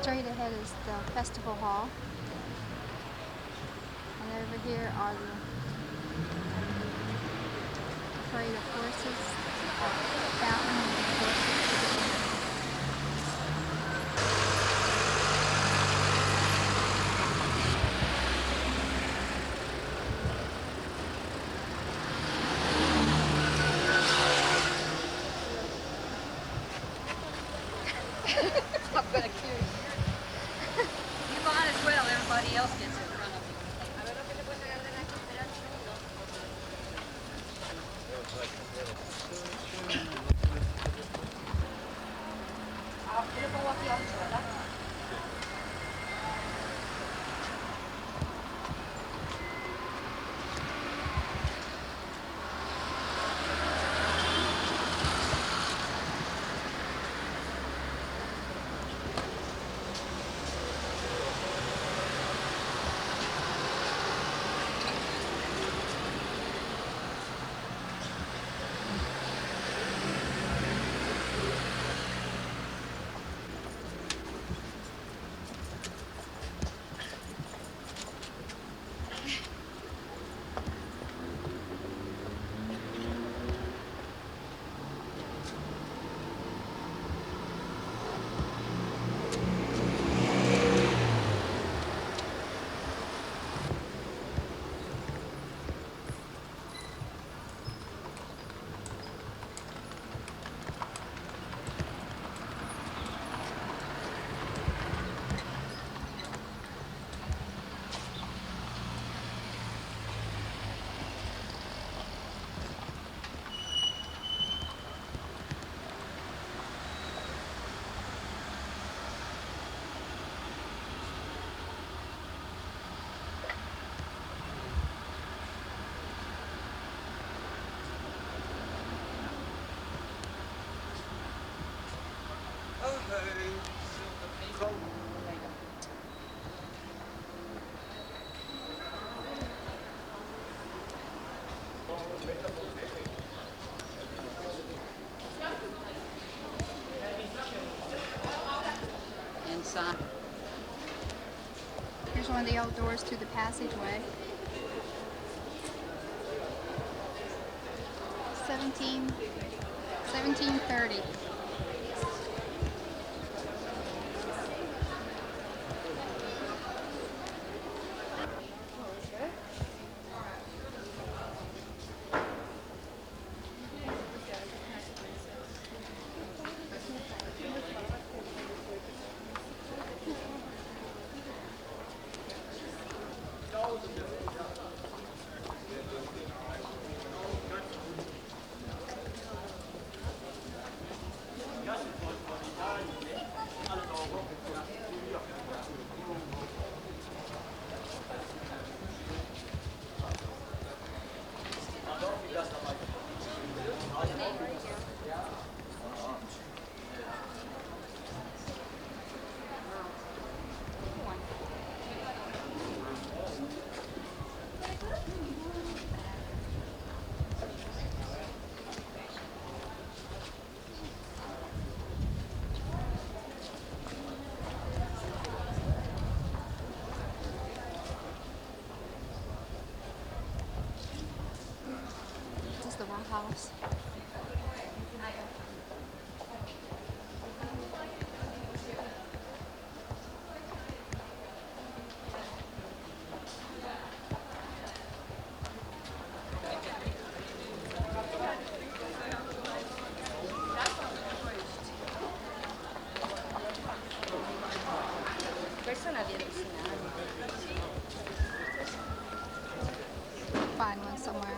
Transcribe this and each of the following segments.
Straight ahead is the festival hall. And over here are the parade of horses, fountain and horses. I'm gonna cue you. You might as well. Everybody else gets in front of you. Yo le pongo aquí abajo, ¿verdad? Inside. Here's one of the old doors to the passageway. 1730. This is the White House. Find one somewhere.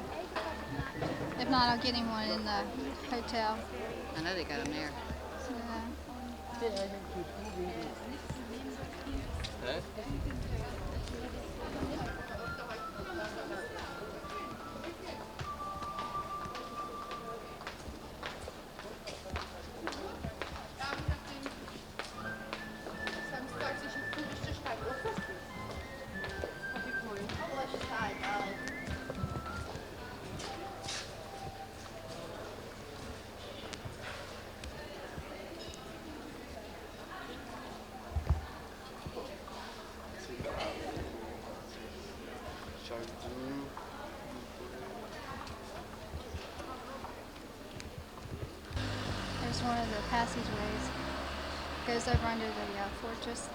If not, I'll get him one in the hotel. I know they got them there. one of the passageways. Goes over under the fortress.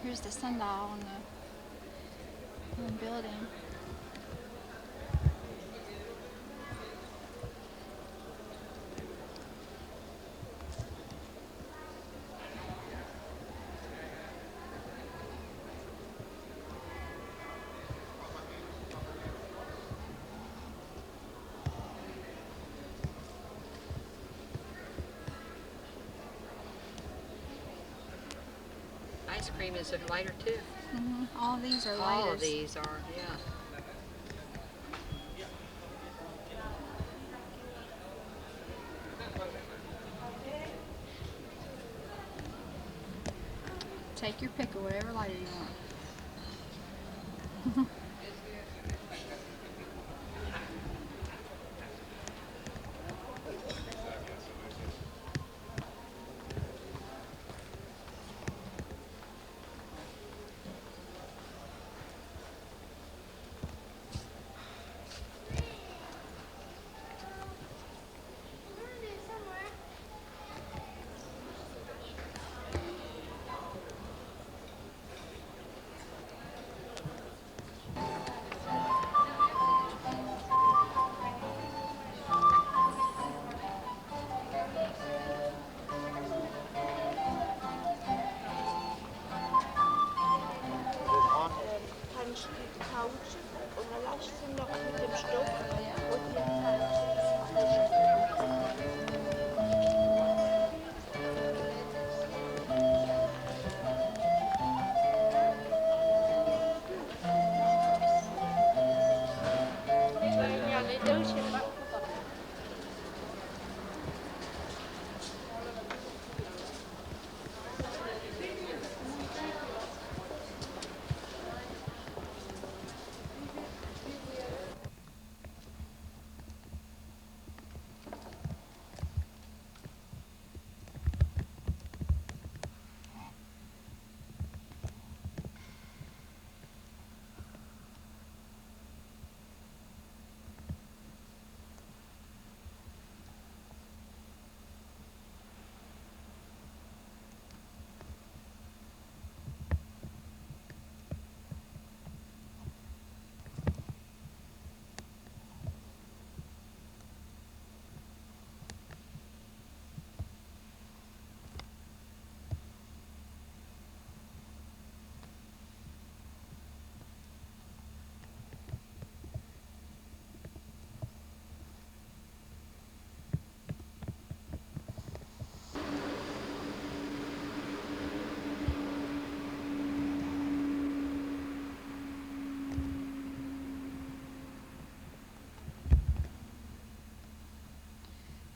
Here's the sundial on the building. Ice cream is a lighter too. All these are lighters. All of these are, yeah. Take your pick of whatever lighter you want. Kannst du die tauschen und dann lässt du noch mit dem Stoff und dann ja, nicht durchschieben.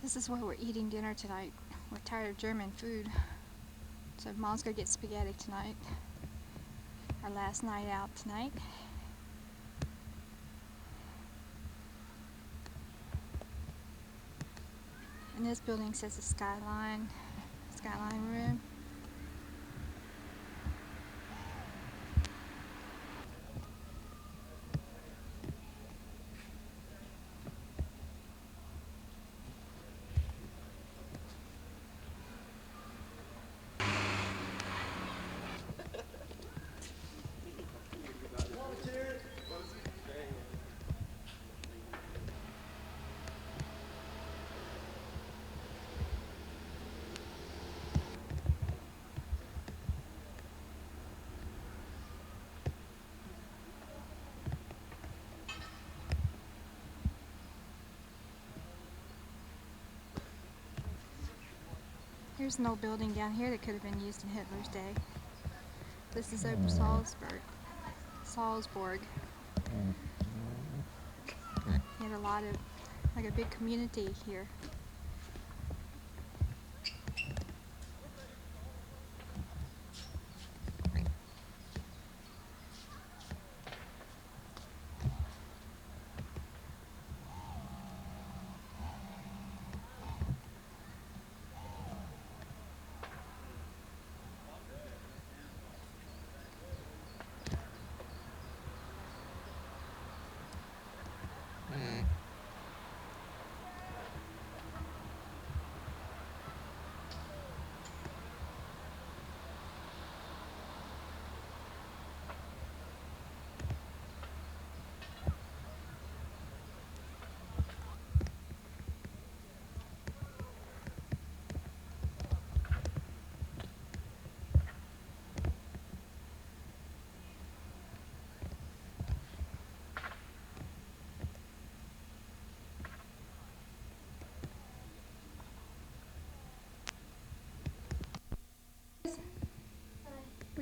This is where we're eating dinner tonight. We're tired of German food. So Mom's gonna get spaghetti tonight. Our last night out tonight. And this building says the Skyline room. Here's an old building down here that could have been used in Hitler's day. This is Ober Salzburg. He had a lot of, like a big community here.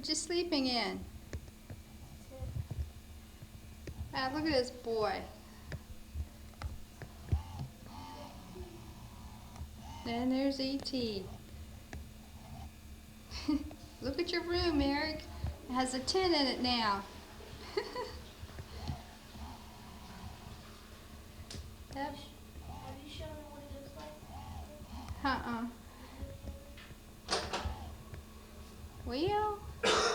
What you sleeping in? Ah, look at this boy. And there's E.T. Look at your room, Eric. It has a tent in it now. Yep. Have you shown me what it looks Well,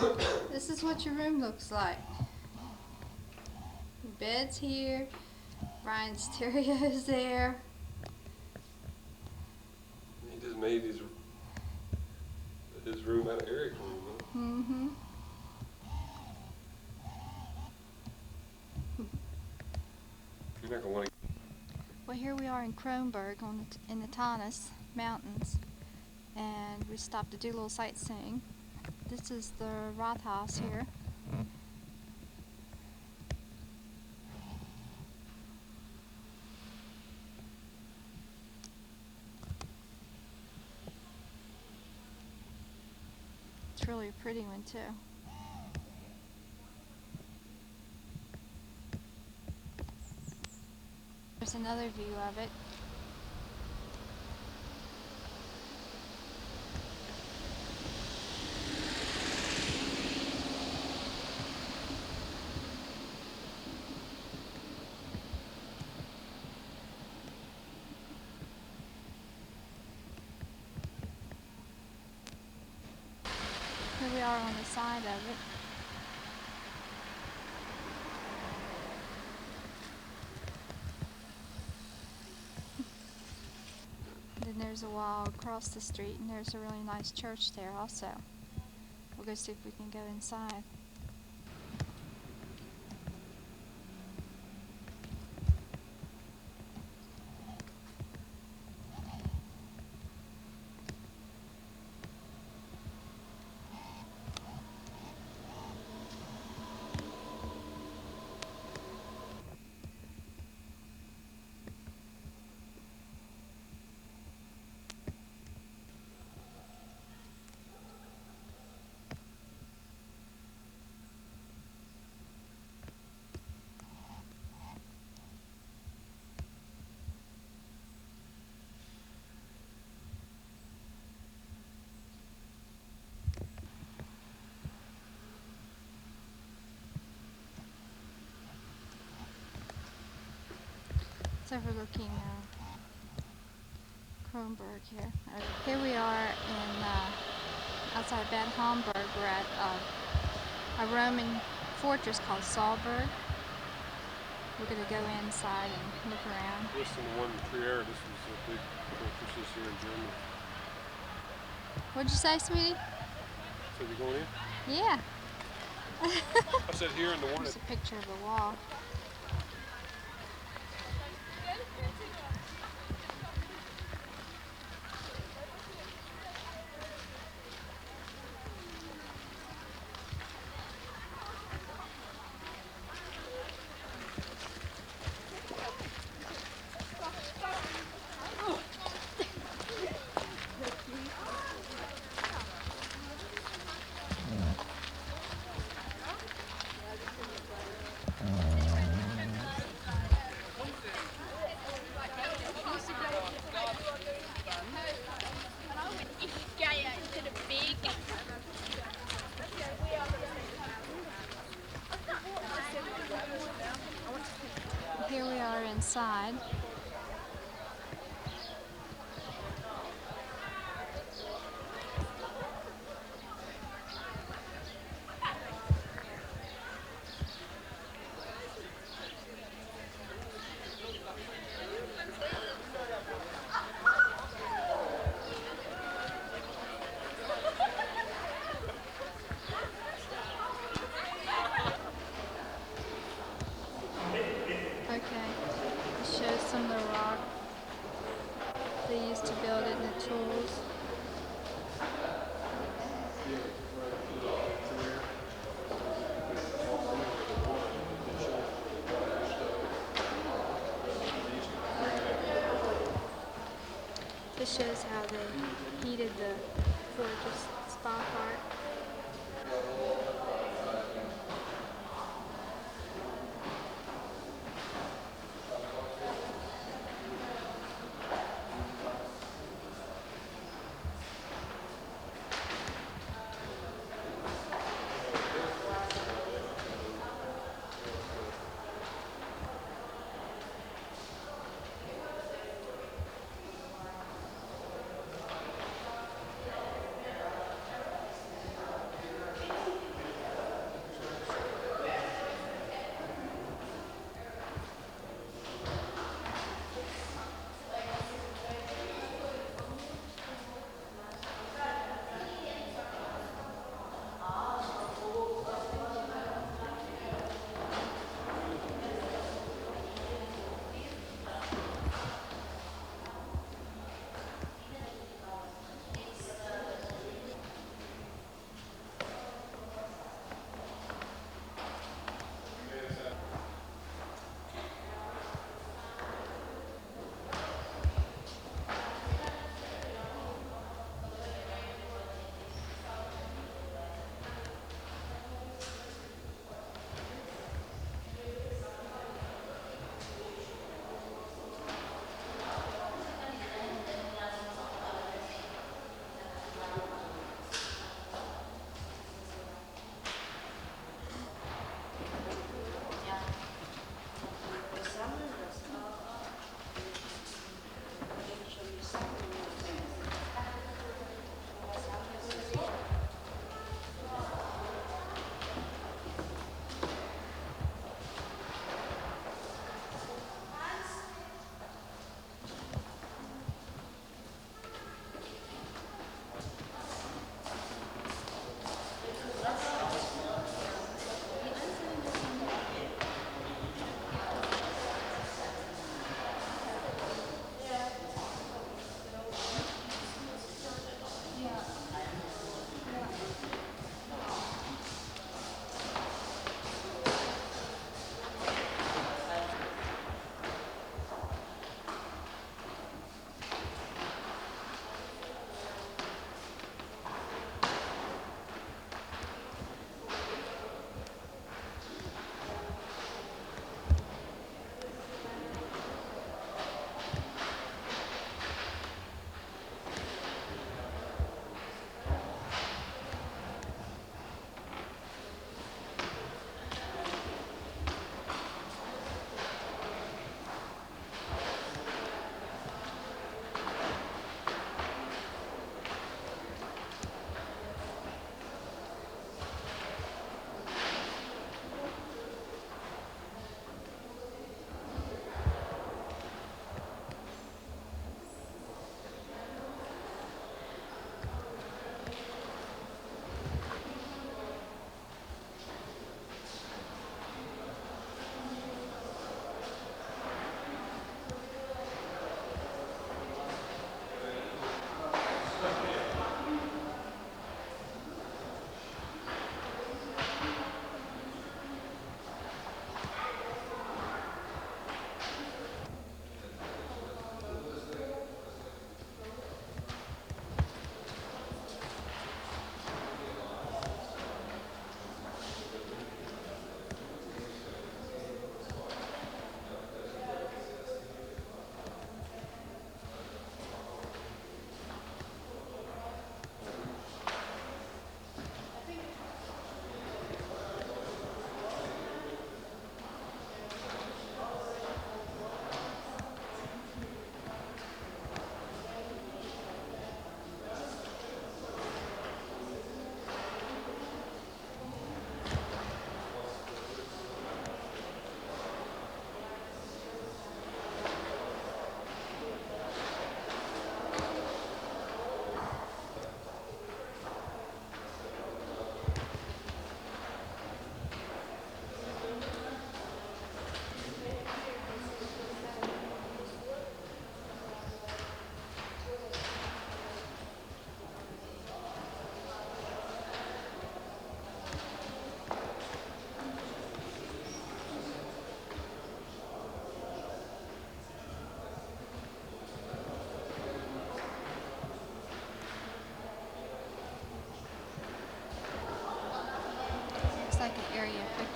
like? this is what your room looks like. Your bed's here. Ryan's stereo's there. He just made his room out of Eric's room, huh? Mm-hmm. You're not gonna want to. Well, here we are in Kronberg in the Taunus Mountains, and we stopped to do a little sightseeing. This is the Rathaus here. It's really a pretty one too. There's another view of it. Here we are on the side of it. Then there's a wall across the street, and there's a really nice church there also. We'll go see if we can go inside. It's overlooking Kronberg here. Here we are in outside Bad Homburg. We're at a Roman fortress called Saalburg. We're going to go inside and look around. This and the one in Trier, this was a big fortress here in Germany. What'd you say, sweetie? So you going in? Yeah. I said here in the one There's at a picture of the wall. Here we are inside. Okay, it shows some of the rock they used to build it and the tools. This shows how they heated the fortress spa part.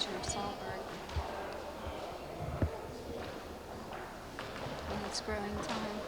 picture of Salberg in its growing time.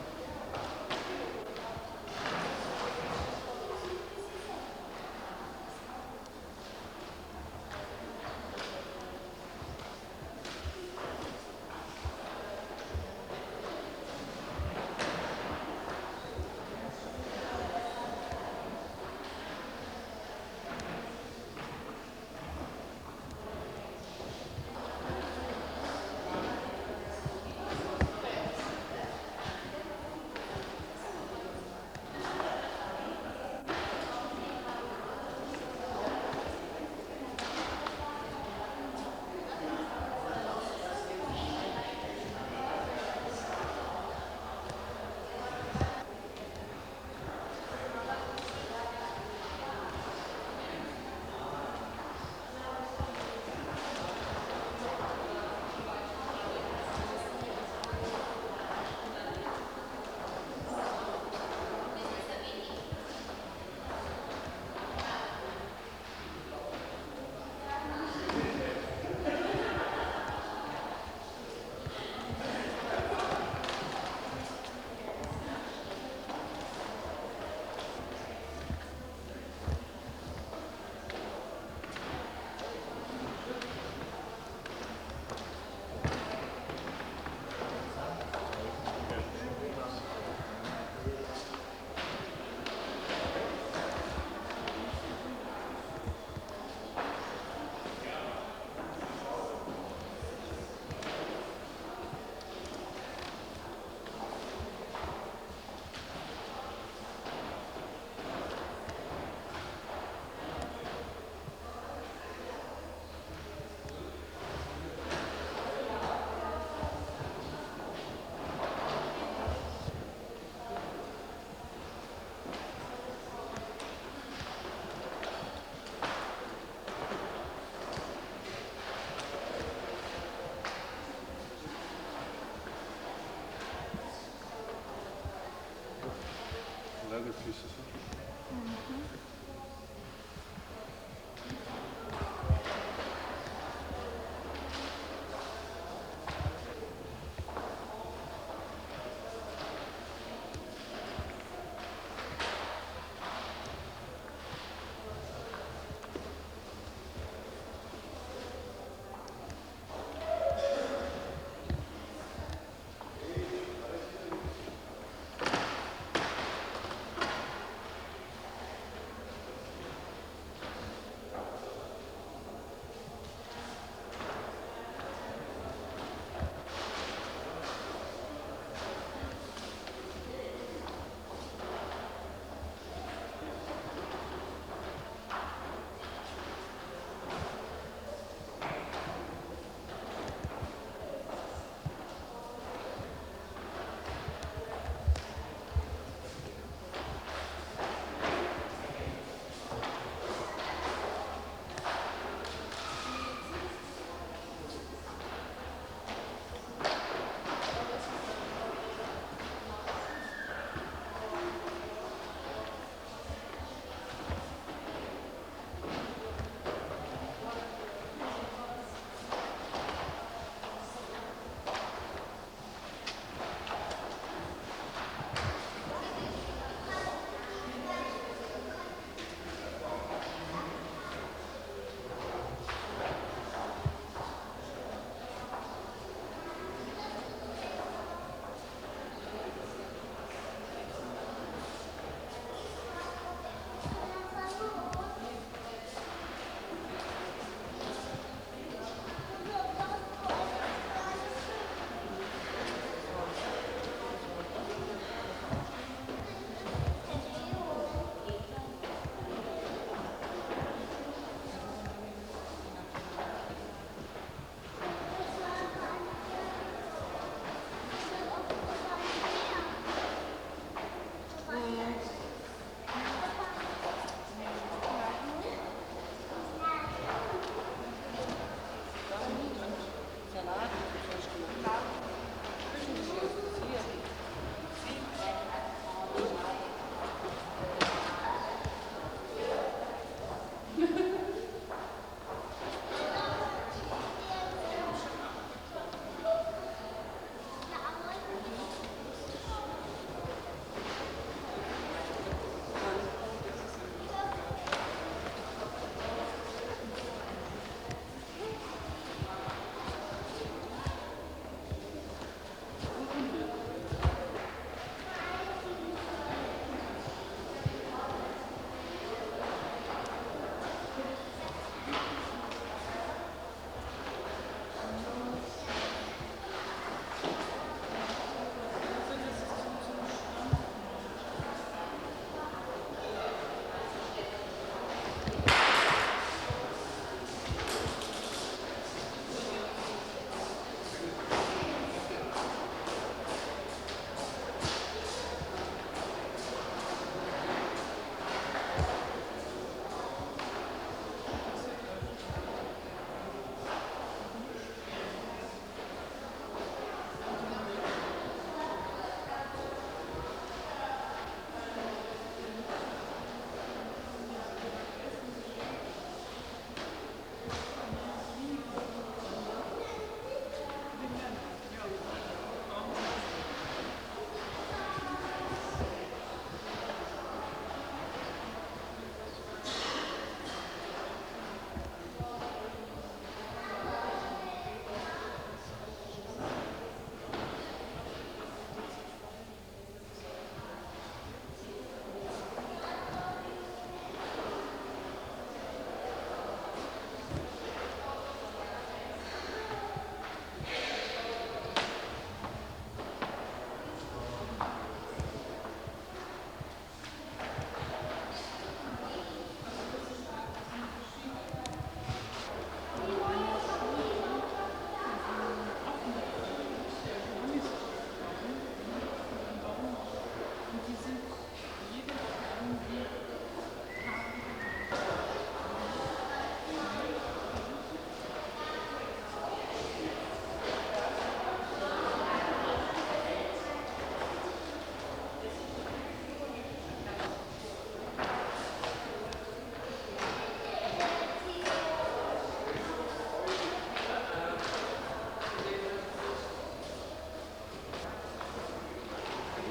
Leather pieces. Huh?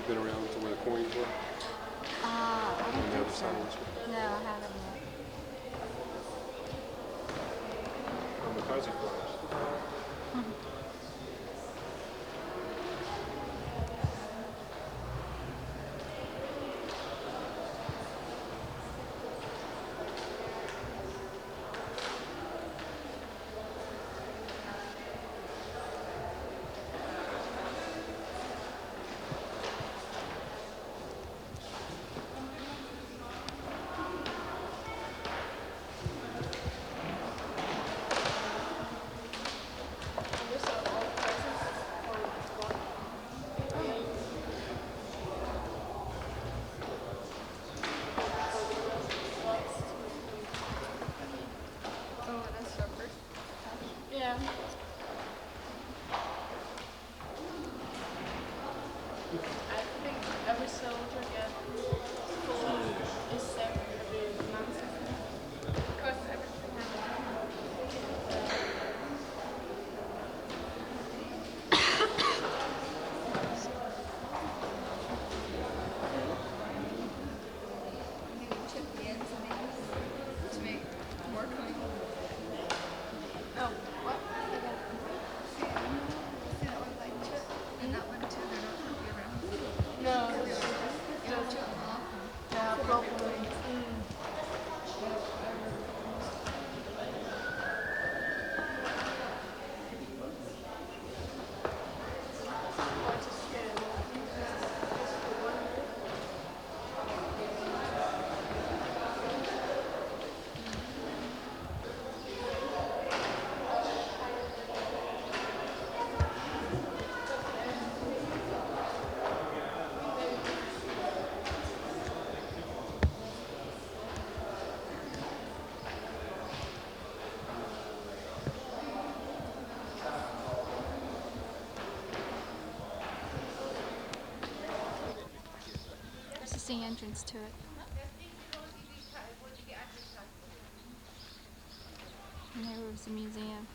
you been around to where the coins were? I On don't the think other so. side of this one? No, I haven't yet. On the Kazi coins. Oh, that's our first. Yeah. I think every soldier gets full is 7 months. Because everything Maybe chip the ends to make more clean. Oh, what? See that one like chip? And that one too, they're not going to be around. No. They were just chip them off. Yeah, probably. This is the entrance to it. And there was the museum.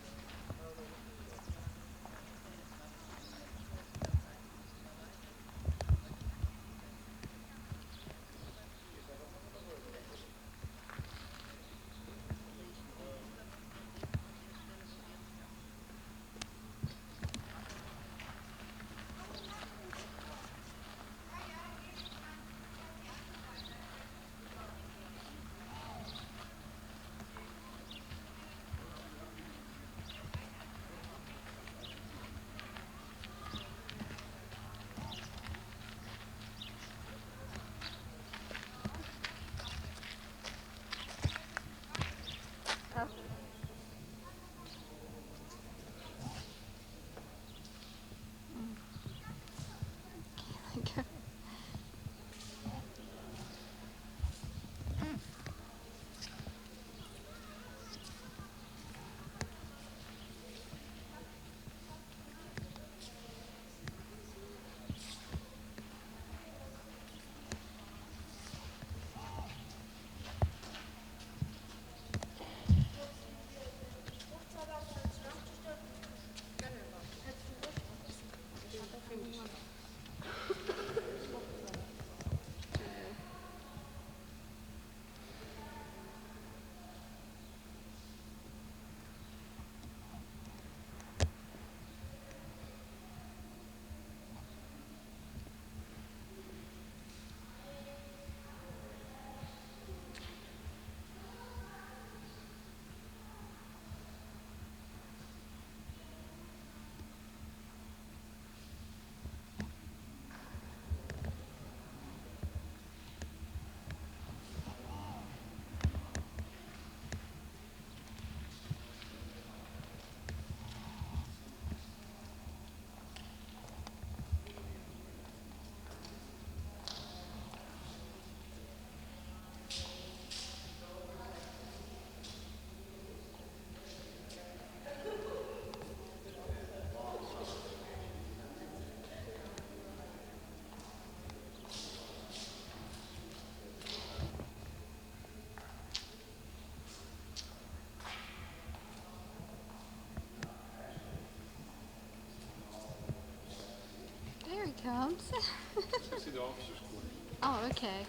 comes. You see the officers' quarters. Oh, okay.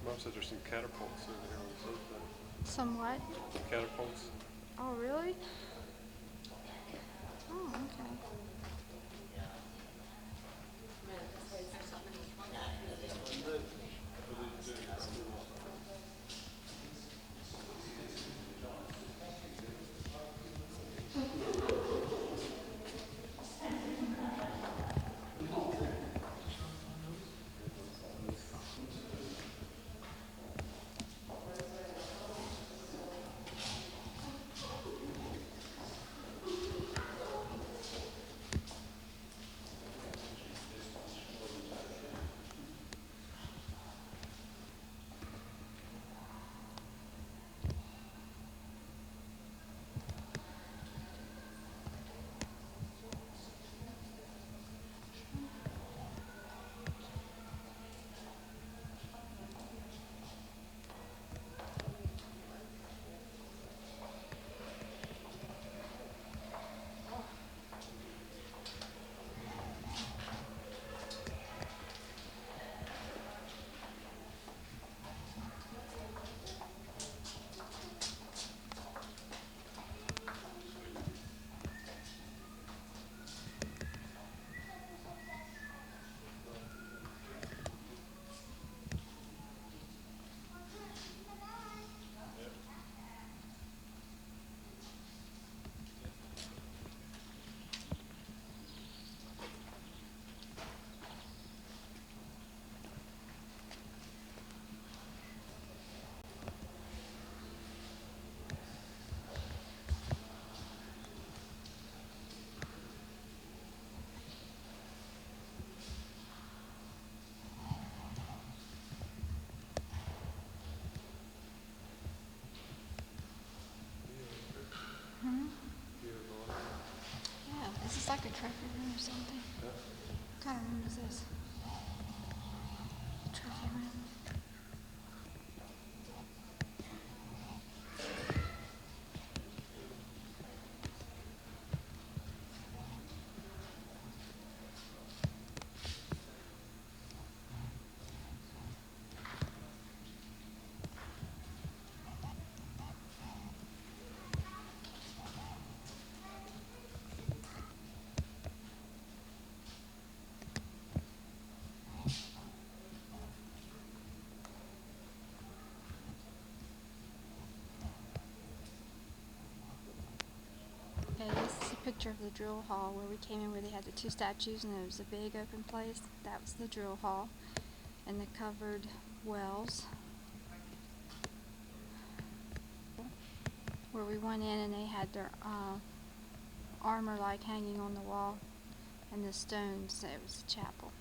Mom said there's some catapults over here on the south side. Somewhat. Catapults. Oh, really? Oh, okay. Yeah, this is like a trophy room or something. What kind of room is this? Trophy room. Okay, this is a picture of the drill hall where we came in, where they had the two statues and there was a big open place. That was the drill hall. And the covered wells where we went in, and they had their armor like hanging on the wall, and the stones. It was a chapel.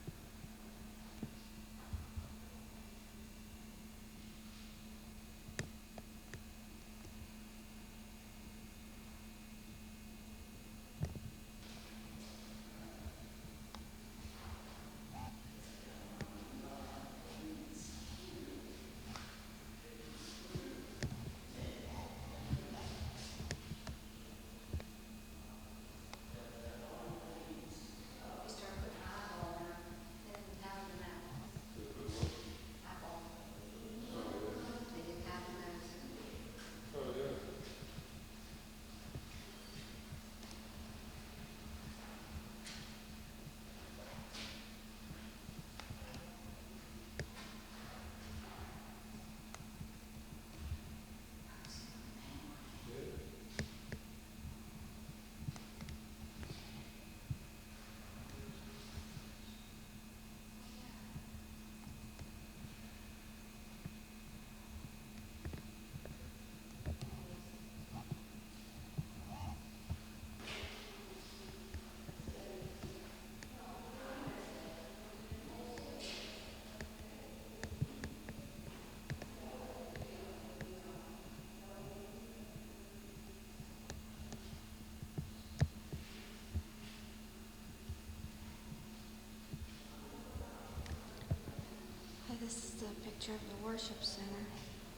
This is a picture of the worship center.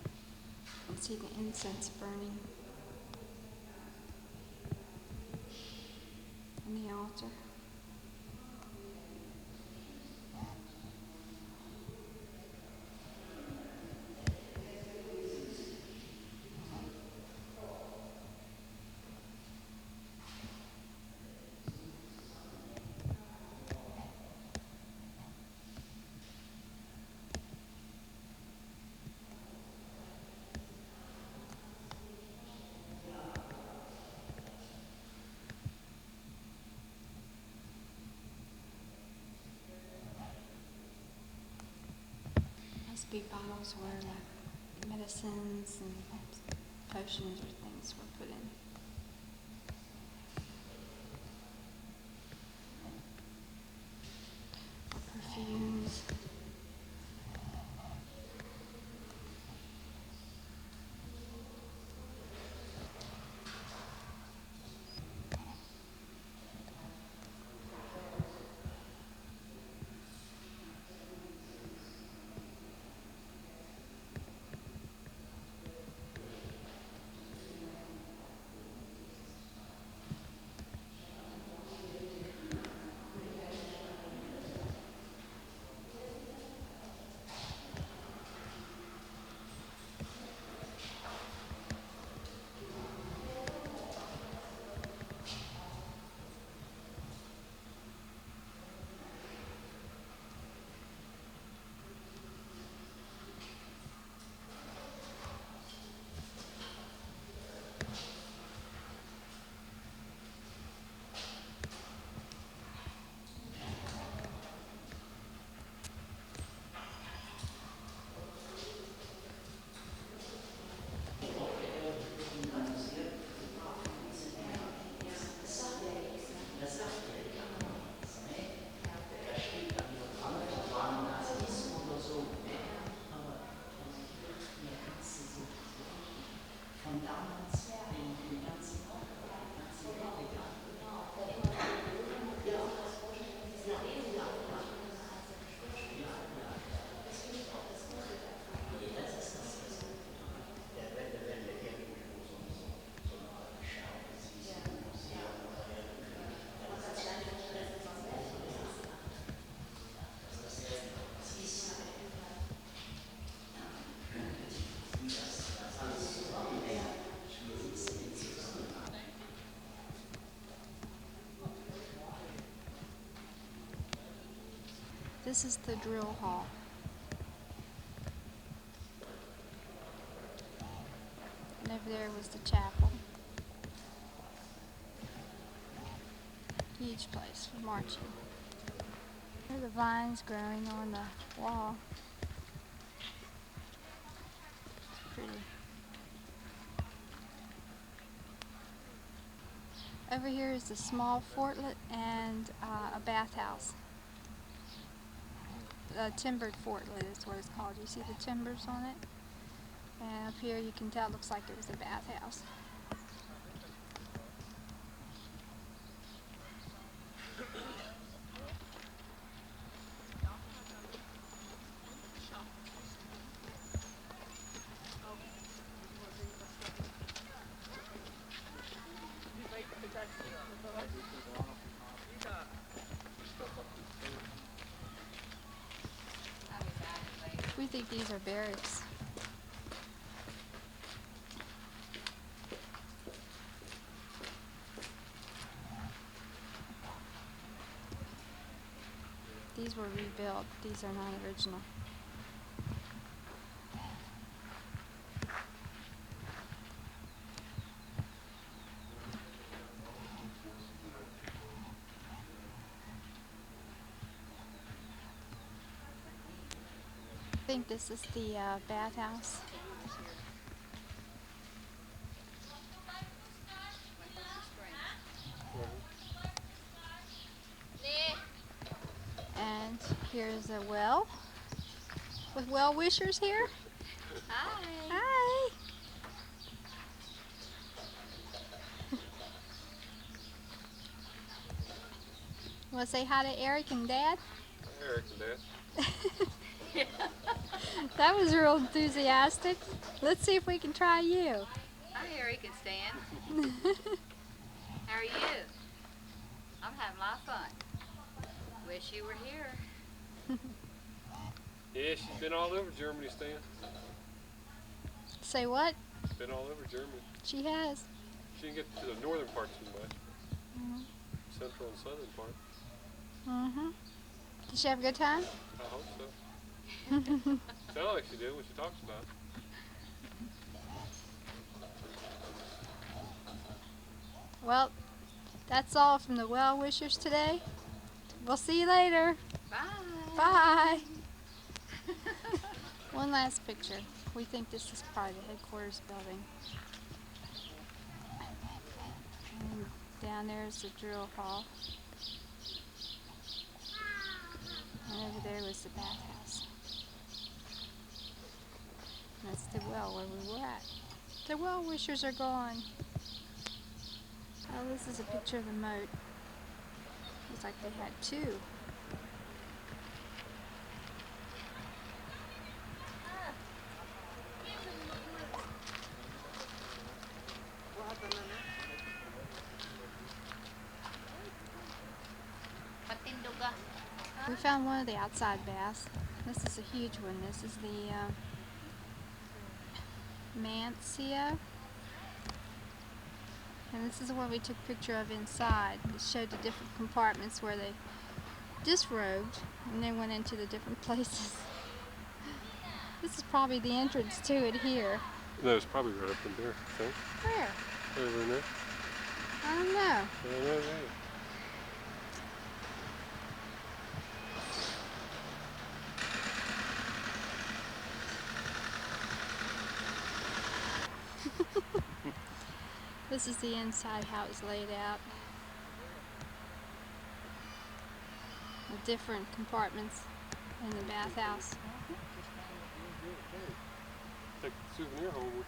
You can see the incense burning. on the altar. Those big bottles were like medicines and potions or things were put in. Or perfumes. This is the drill hall. And over there was the chapel. Huge place for marching. Here are the vines growing on the wall. It's pretty. Over here is a small fortlet and a bathhouse. A timbered fortlet is what it's called. You see the timbers on it? And up here you can tell it looks like it was a bathhouse. We think these are barracks. These were rebuilt. These are not original. I think this is the bathhouse. And here's a well with well wishers here. Hi. Hi. Want to say hi to Eric and Dad? Eric and Dad. That was real enthusiastic. Let's see if we can try you. Hi, Eric and Stan. How are you? I'm having a lot of fun. Wish you were here. Yeah, she's been all over Germany, Stan. Say what? Been all over Germany. She has. She didn't get to the northern part too much. Mhm. Central and southern part. Mhm. Did she have a good time? I hope so. Sounds like she did when she talks about it. Well, that's all from the well wishers today. We'll see you later. Bye. Bye. One last picture. We think this is probably the headquarters building. And down there is the drill hall. And over there was the bathhouse. And that's the well where we were at. The well wishers are gone. Oh, this is a picture of the moat. Looks like they had two. Patinduga. We found one of the outside baths. This is a huge one. This is the Mancia. And this is the one we took a picture of inside. It showed the different compartments where they disrobed and then went into the different places. This is probably the entrance to it here. No, it's probably right up in there, I think. Where? Over in there. I don't know. I don't know, yeah. This is the inside, how it's laid out. The different compartments in the bathhouse. Take the souvenir home with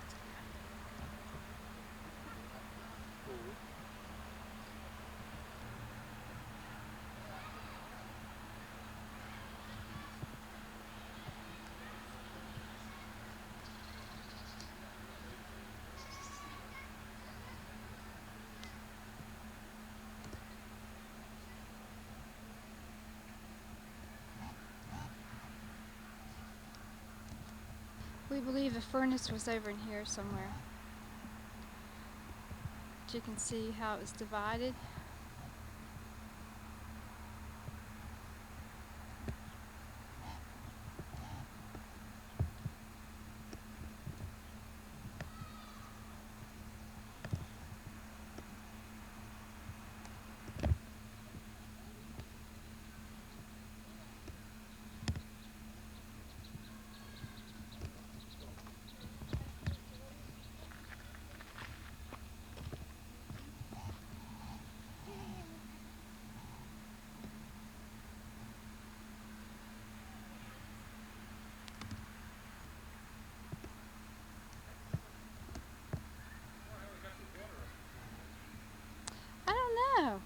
We believe a furnace was over in here somewhere. But you can see how it was divided. I don't know.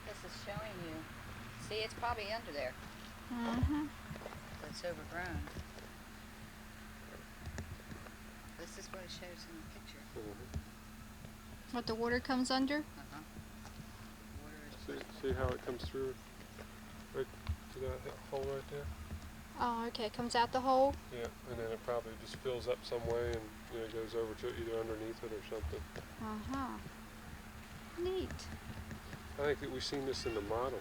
This is showing you. See, it's probably under there. Mm-hmm. But it's overgrown. This is what it shows in the picture. What the water comes under? Uh-huh. Water is See how it comes through right to that hole right there? Oh, okay. It comes out the hole. Yeah, and then it probably just fills up some way and goes over to either underneath it or something. Uh-huh. Neat. I think that we've seen this in the model.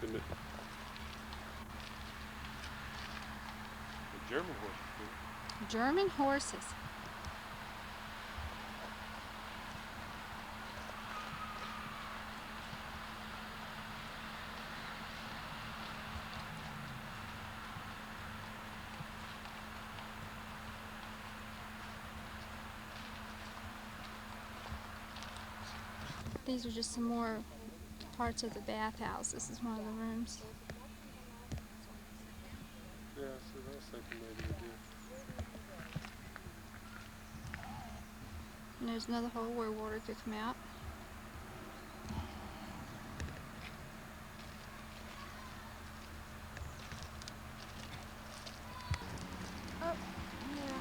Didn't it? The German horse. German horses. These are just some more parts of the bathhouse. This is one of the rooms. Yeah, so I was thinking maybe we do. And there's another hole where water could come out. Oh, yeah.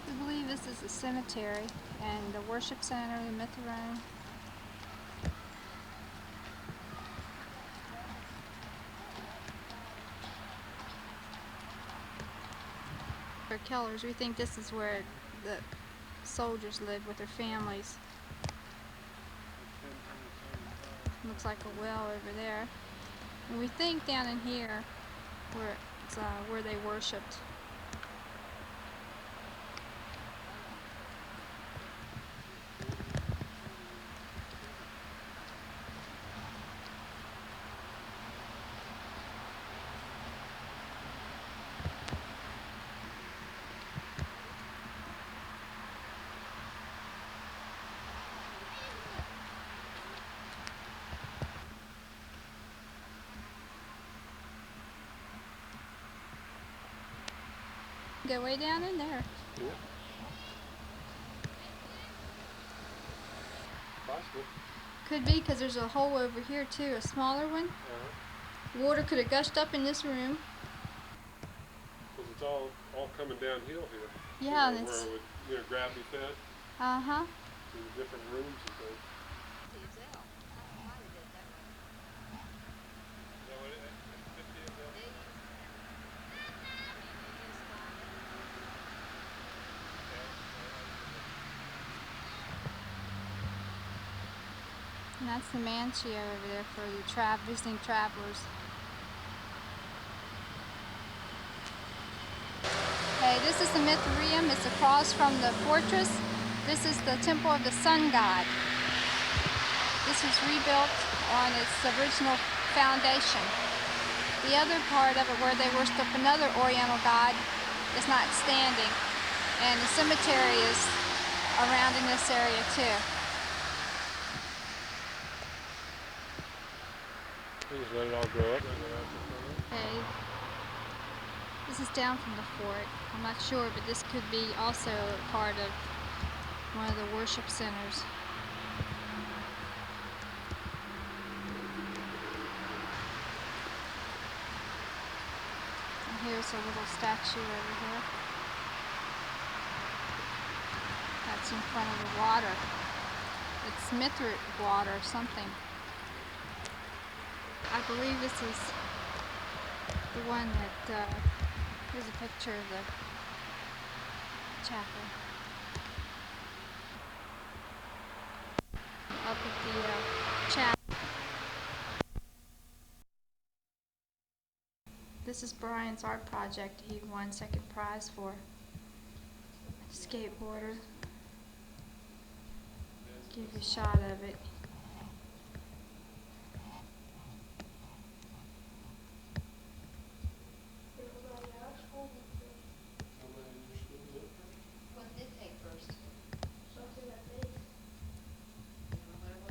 We believe this is a cemetery and the worship center, the Mithraeum. For Kellers, we think this is where the soldiers lived with their families. Looks like a well over there. And we think down in here where it's where they worshipped. Go way down in there. Yeah. Possible. Could be because there's a hole over here too, a smaller one. Water could have gushed up in this room. Because it's all coming downhill here. Yeah, You and know, it's where it would, gravity fed uh-huh. to the different rooms and things. TSL. I don't know why they did it that way. No, They use, And that's the Mancio over there for the visiting travelers. Okay, this is the Mithraeum. It's across from the fortress. This is the temple of the sun god. This was rebuilt on its original foundation. The other part of it where they worship another Oriental god is not standing. And the cemetery is around in this area too. They just let it all grow up. And then after Okay. This is down from the fort. I'm not sure, but this could be also a part of one of the worship centers. And here's a little statue over here. That's in front of the water. It's Mithrid water or something. I believe this is the one that, here's a picture of the chapel. Up at the chapel. This is Brian's art project he won second prize for. Skateboarder. Give you a shot of it. what did take first? Something that big. I don't know what it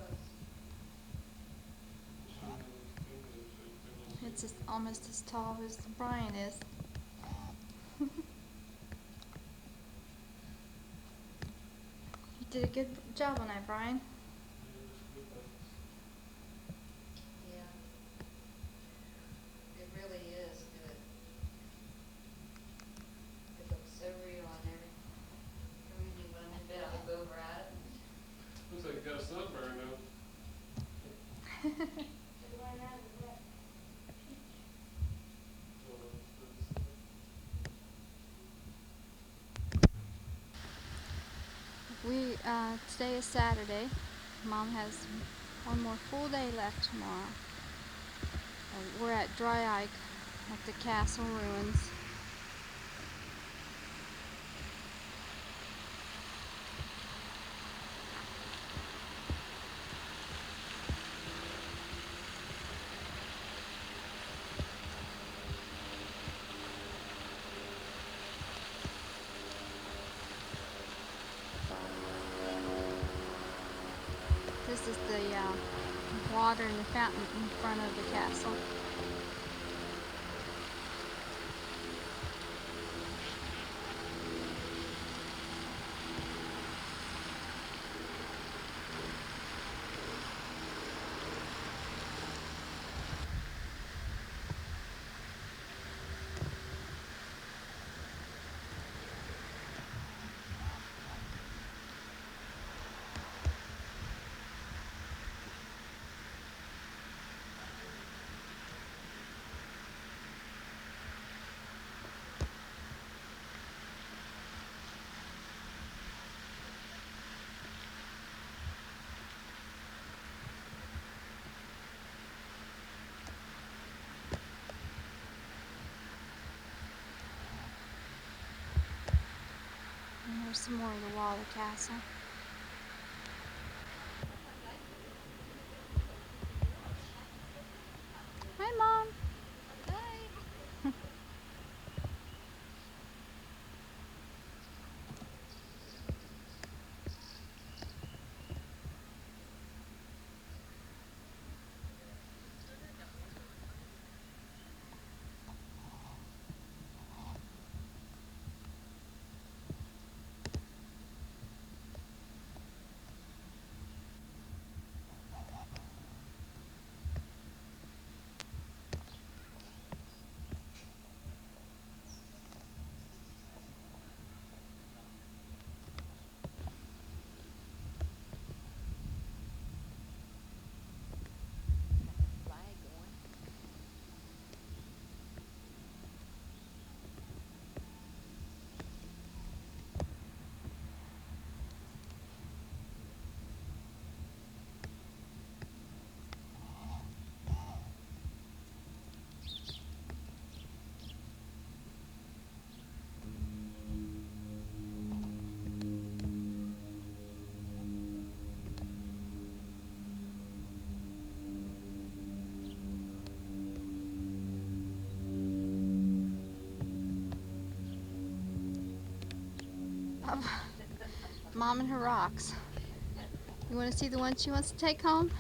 was. It's almost as tall as Brian is. You did a good job on that, Brian. Yeah. It really is good. It looks so real on every evening when I'm in bed, I look over at it. Looks like you got a sunburn though. It ran out of that peach. Today is Saturday. Mom has one more full day left tomorrow. We're at Dry Ike at the castle ruins. This is the water in the fountain in front of the castle. some more of the wall of the castle. Hi, Mom. Hi. Flag going. Mom and her rocks. You want to see the one she wants to take home?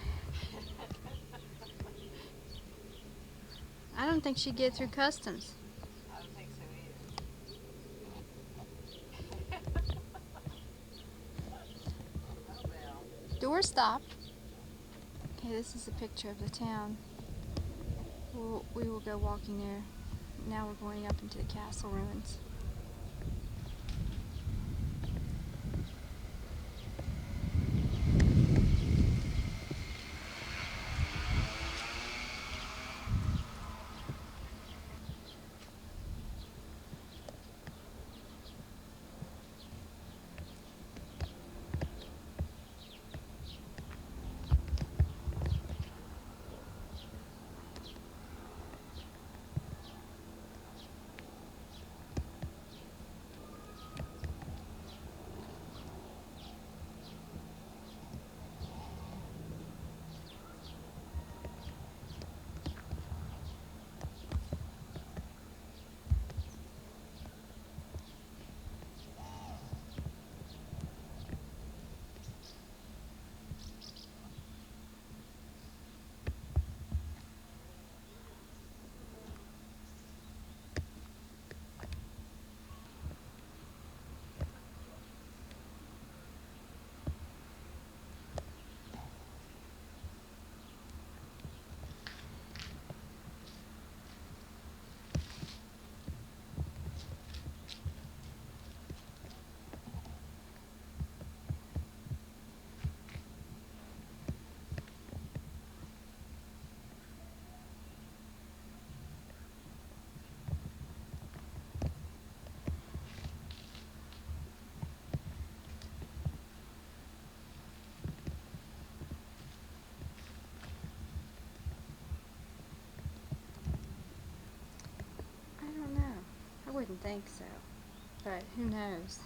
I don't think she'd get through customs. I don't think so either. Oh well. Door stopped. Okay, this is a picture of the town. We will go walking there. Now we're going up into the castle ruins. I don't know. I wouldn't think so. But who knows?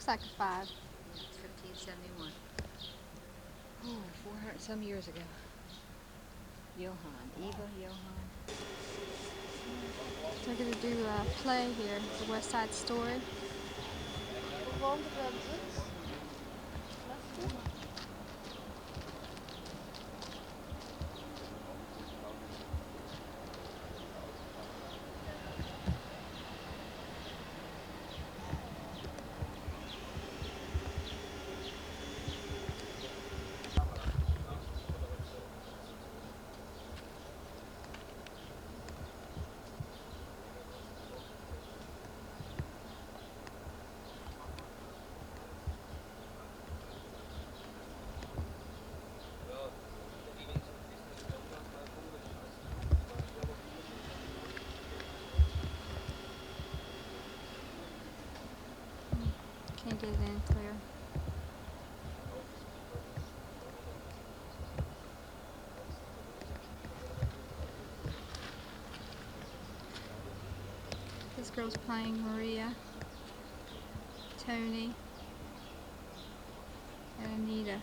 looks like a 5. Yeah, it's 1571. Oh, 400 some years ago. Johann, Eva Johann. They're gonna do a play here, the West Side Story. Woont er wel drugs? Can't get it in clear. This girl's playing Maria, Tony, and Anita.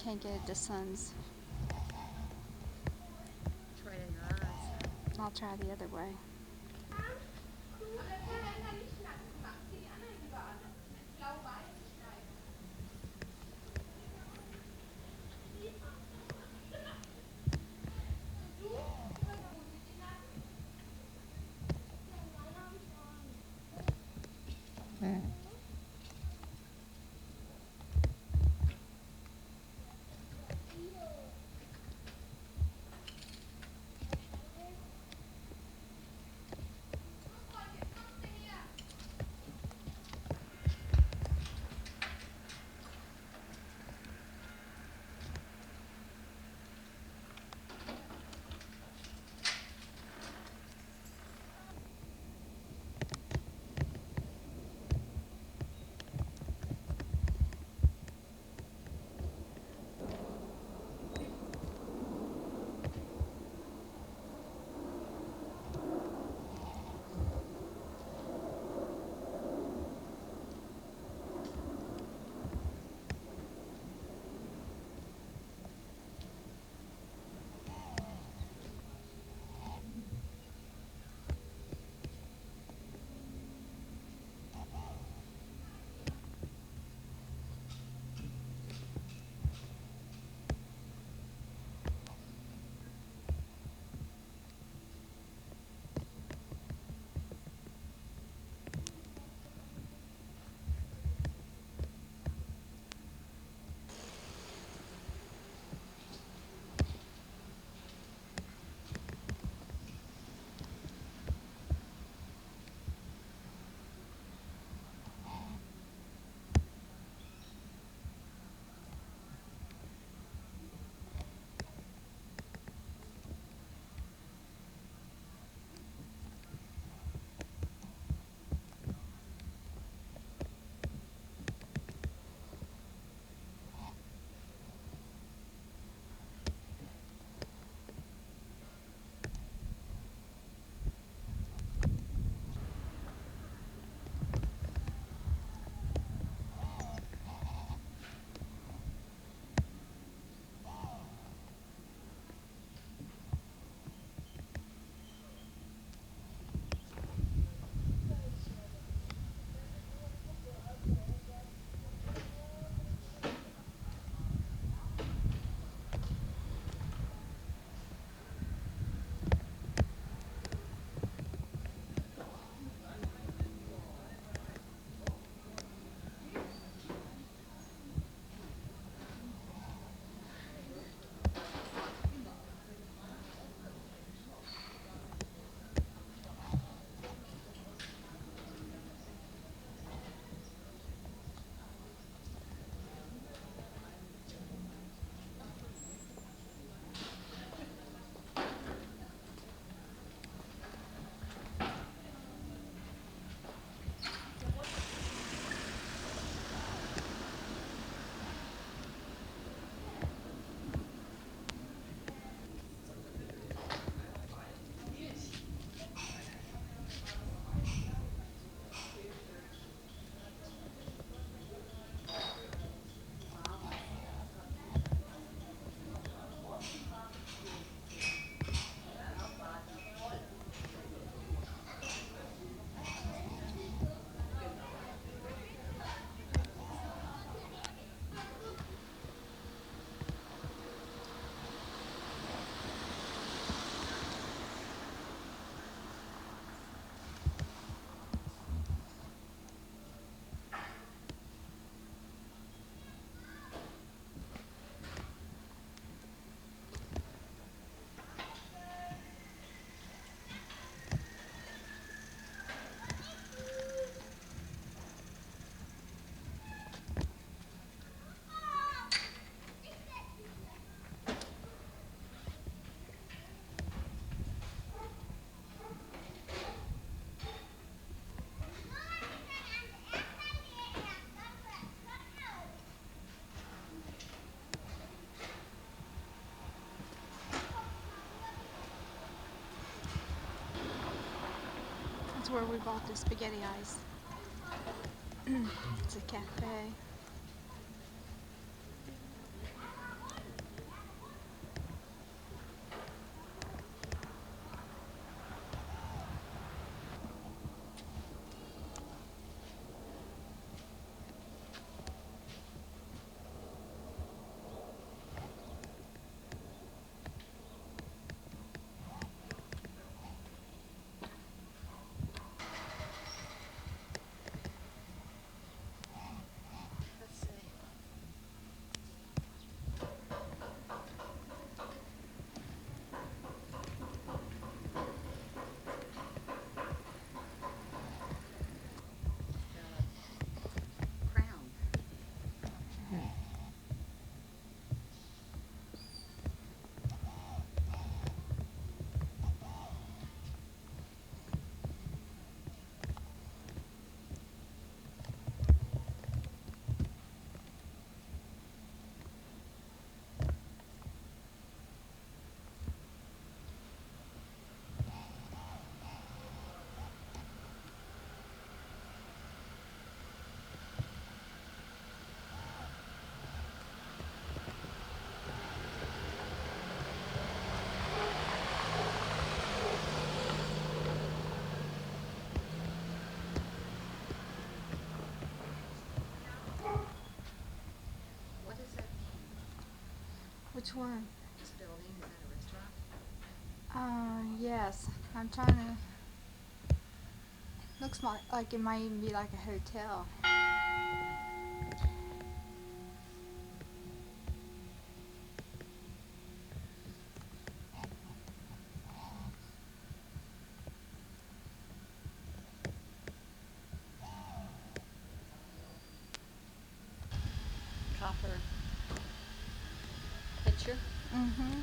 Can't get it to Sons. It's right in your eyes. I'll try the other way. where we bought the spaghetti ice. It's a cafe. Let's see. Crown. What does that mean? Which one? This building, is that a restaurant? Yes. I'm trying to. Looks like it might even be like a hotel. Copper pitcher. Mm-hmm.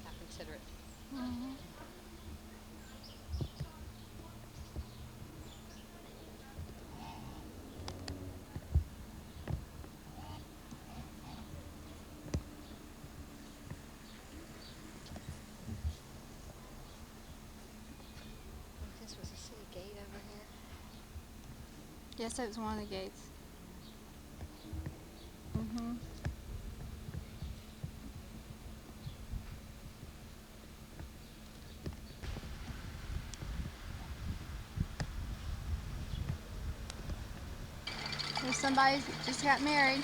How considerate. Mm-hmm. This was a city gate over here. Yes, that was one of the gates. Mm-hmm. There's somebody just got married.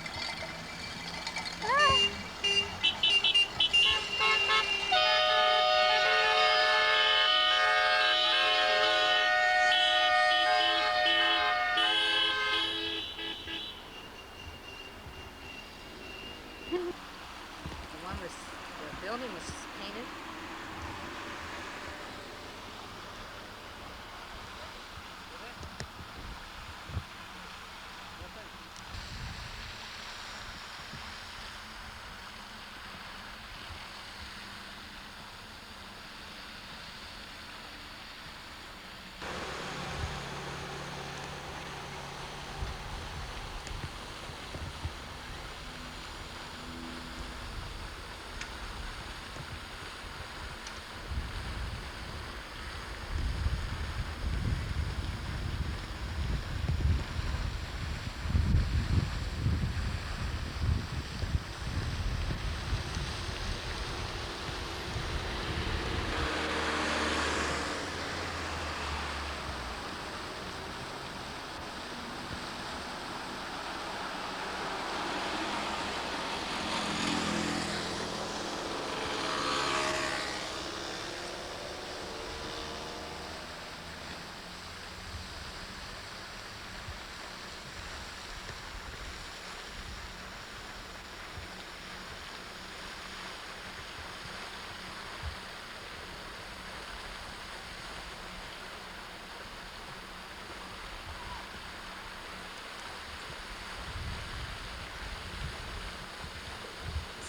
Ah! The building was painted.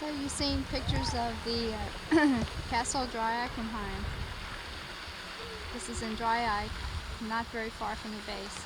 So you've seen pictures of the Castle Dry Eichenheim. This is in Dry Eich, not very far from the base.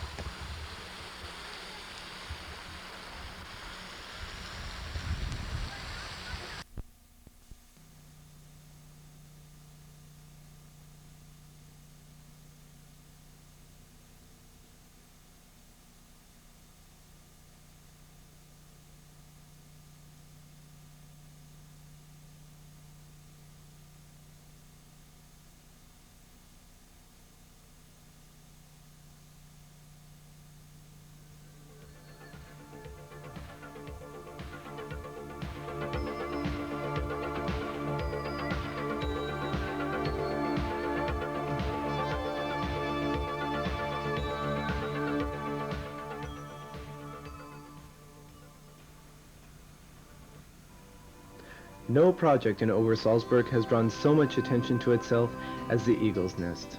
No project in Obersalzberg has drawn so much attention to itself as the Eagle's Nest.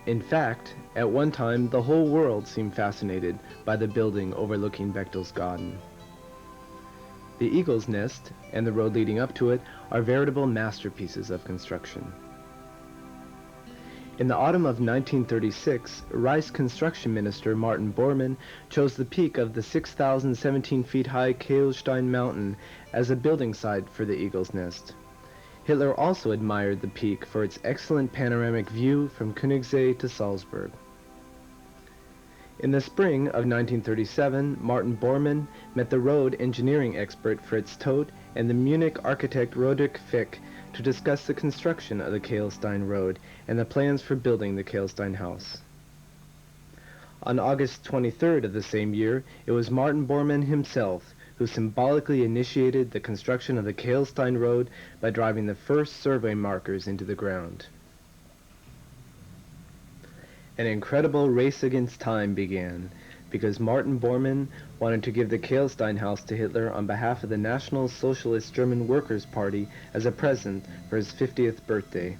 In fact, at one time, the whole world seemed fascinated by the building overlooking Berchtesgaden. The Eagle's Nest and the road leading up to it are veritable masterpieces of construction. In the autumn of 1936, Reich Construction Minister Martin Bormann chose the peak of the 6,017 feet high Kehlstein Mountain as a building site for the Eagle's Nest. Hitler also admired the peak for its excellent panoramic view from Königssee to Salzburg. In the spring of 1937, Martin Bormann met the road engineering expert Fritz Todt and the Munich architect Roderick Fick to discuss the construction of the Kehlstein Road and the plans for building the Kehlstein House. On August 23rd of the same year, it was Martin Bormann himself who symbolically initiated the construction of the Kehlstein Road by driving the first survey markers into the ground. An incredible race against time began, because Martin Bormann wanted to give the Kehlstein House to Hitler on behalf of the National Socialist German Workers' Party as a present for his 50th birthday.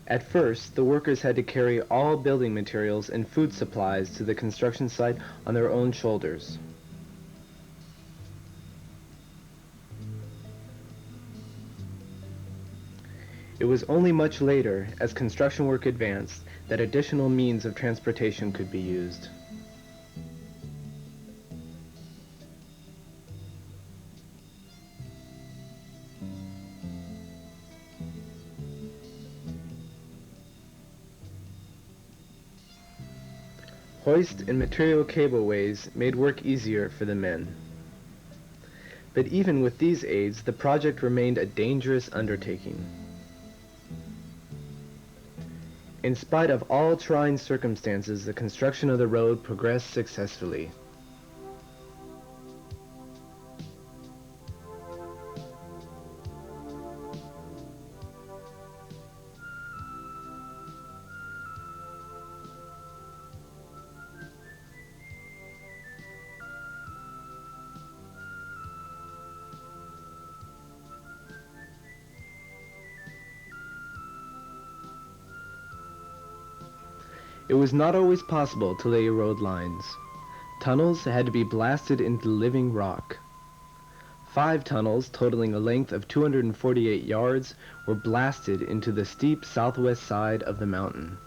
At first, the workers had to carry all building materials and food supplies to the construction site on their own shoulders. It was only much later, as construction work advanced, that additional means of transportation could be used. Hoist and material cableways made work easier for the men. But even with these aids, the project remained a dangerous undertaking. In spite of all trying circumstances, the construction of the road progressed successfully. It was not always possible to lay road lines. Tunnels had to be blasted into living rock. 5 tunnels, totaling a length of 248 yards, were blasted into the steep southwest side of the mountain.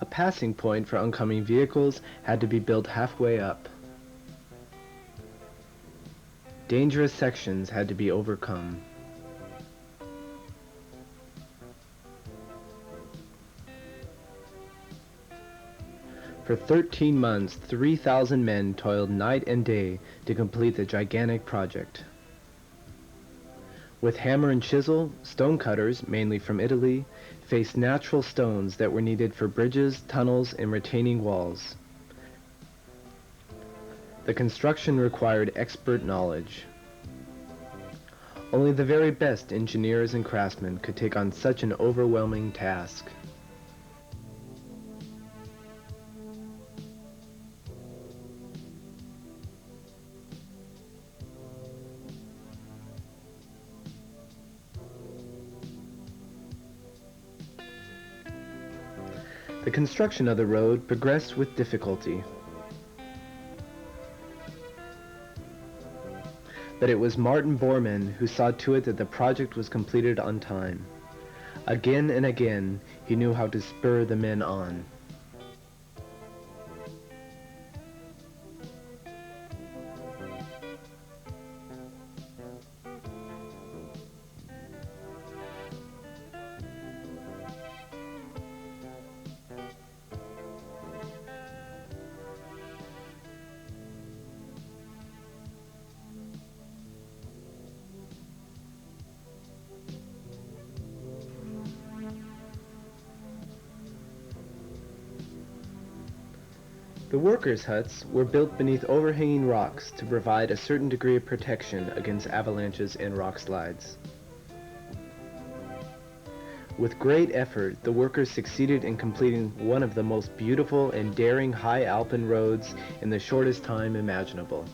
A passing point for oncoming vehicles had to be built halfway up. Dangerous sections had to be overcome. For 13 months, 3,000 men toiled night and day to complete the gigantic project. With hammer and chisel, stonecutters, mainly from Italy, faced natural stones that were needed for bridges, tunnels, and retaining walls. The construction required expert knowledge. Only the very best engineers and craftsmen could take on such an overwhelming task. The construction of the road progressed with difficulty. But it was Martin Bormann who saw to it that the project was completed on time. Again and again, he knew how to spur the men on. The workers' huts were built beneath overhanging rocks to provide a certain degree of protection against avalanches and rock slides. With great effort, the workers succeeded in completing one of the most beautiful and daring high alpine roads in the shortest time imaginable.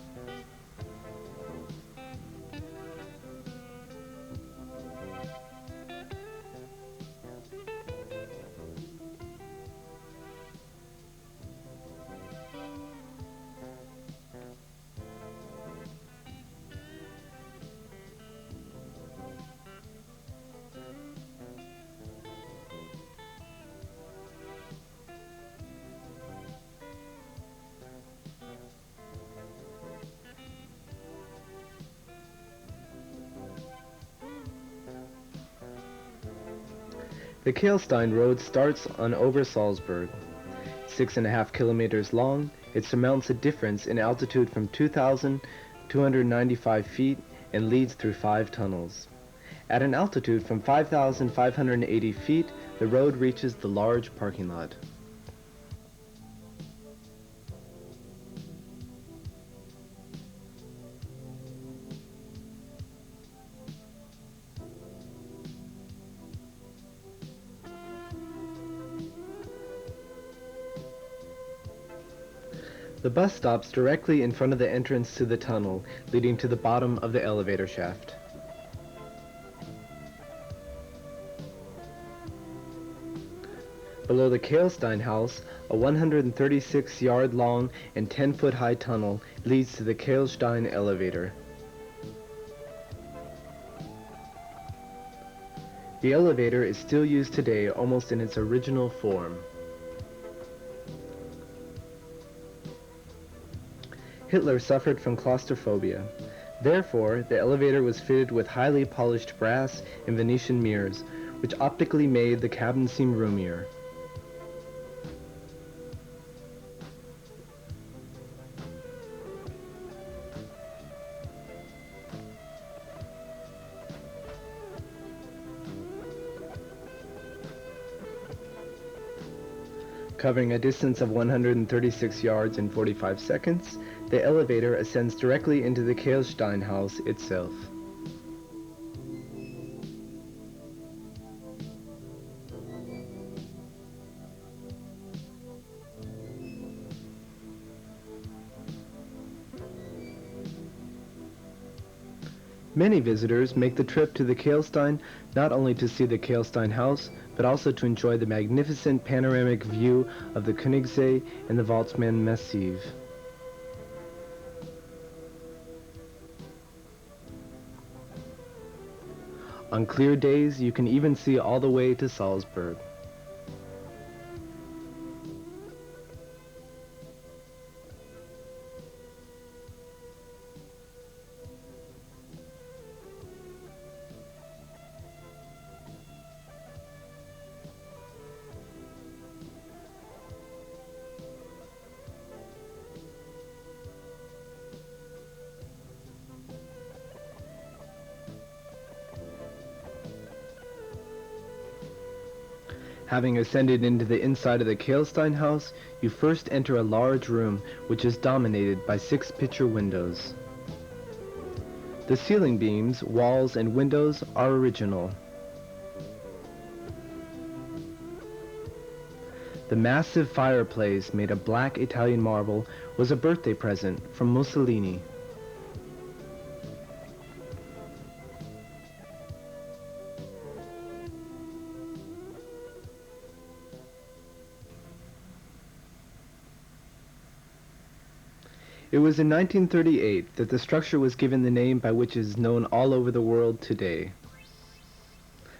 The Kehlstein Road starts on Obersalzberg. 6.5 kilometers long, it surmounts a difference in altitude from 2,295 feet and leads through 5 tunnels. At an altitude from 5,580 feet, the road reaches the large parking lot. The bus stops directly in front of the entrance to the tunnel, leading to the bottom of the elevator shaft. Below the Kehlstein house, a 136-yard long and 10-foot high tunnel leads to the Kehlstein elevator. The elevator is still used today almost in its original form. Hitler suffered from claustrophobia. Therefore, the elevator was fitted with highly polished brass and Venetian mirrors, which optically made the cabin seem roomier. Covering a distance of 136 yards in 45 seconds, the elevator ascends directly into the Kehlstein house itself. Many visitors make the trip to the Kehlstein not only to see the Kehlstein house, but also to enjoy the magnificent panoramic view of the Königssee and the Walzmann Massiv. On clear days, you can even see all the way to Salzburg. Having ascended into the inside of the Kehlstein house, you first enter a large room which is dominated by 6 picture windows. The ceiling beams, walls, and windows are original. The massive fireplace made of black Italian marble was a birthday present from Mussolini. It was in 1938 that the structure was given the name by which it is known all over the world today.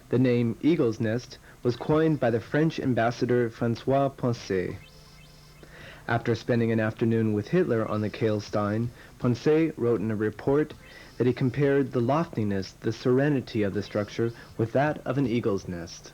The name Eagle's Nest was coined by the French ambassador François Poncet. After spending an afternoon with Hitler on the Kehlstein, Poncet wrote in a report that he compared the loftiness, the serenity of the structure with that of an eagle's nest.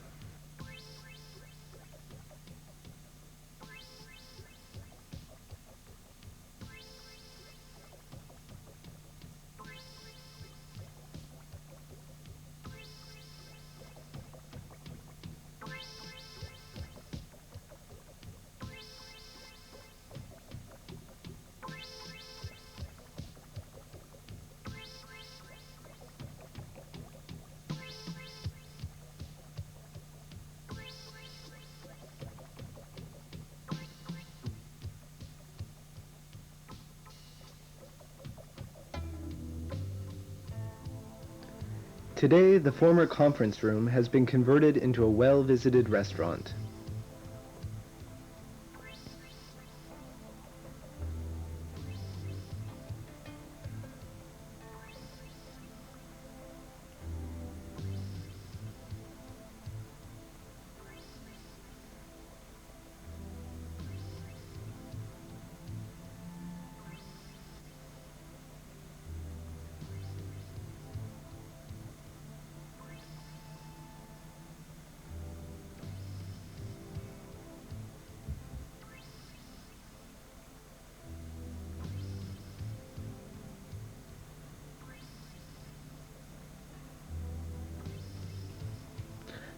Today, the former conference room has been converted into a well-visited restaurant.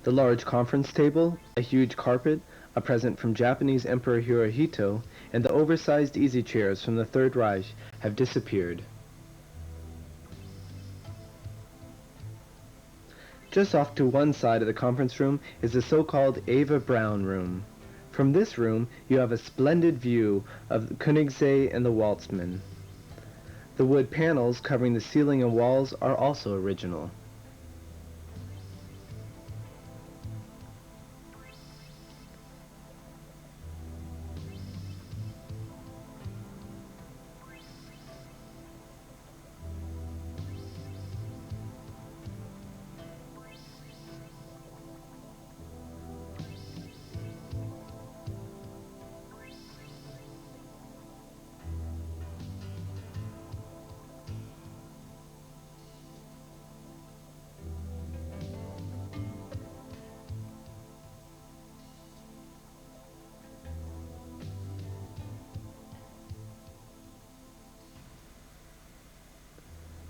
The large conference table, a huge carpet, a present from Japanese Emperor Hirohito, and the oversized easy chairs from the Third Reich have disappeared. Just off to one side of the conference room is the so-called Eva Braun room. From this room, you have a splendid view of Königssee and the Waltzman. The wood panels covering the ceiling and walls are also original.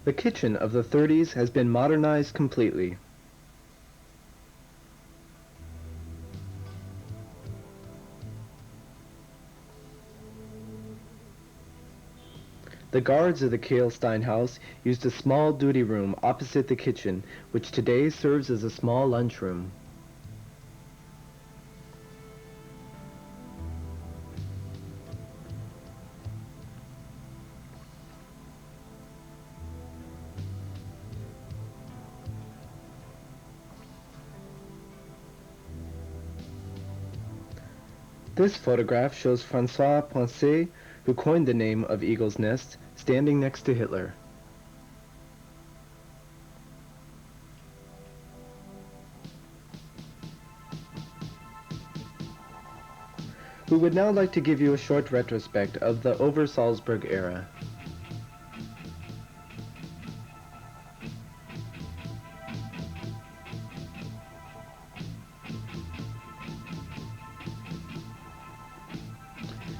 The kitchen of the 30s has been modernized completely. The guards of the Kehlstein house used a small duty room opposite the kitchen, which today serves as a small lunchroom. This photograph shows François Poncet, who coined the name of Eagle's Nest, standing next to Hitler. We would now like to give you a short retrospect of the Over-Salzburg era.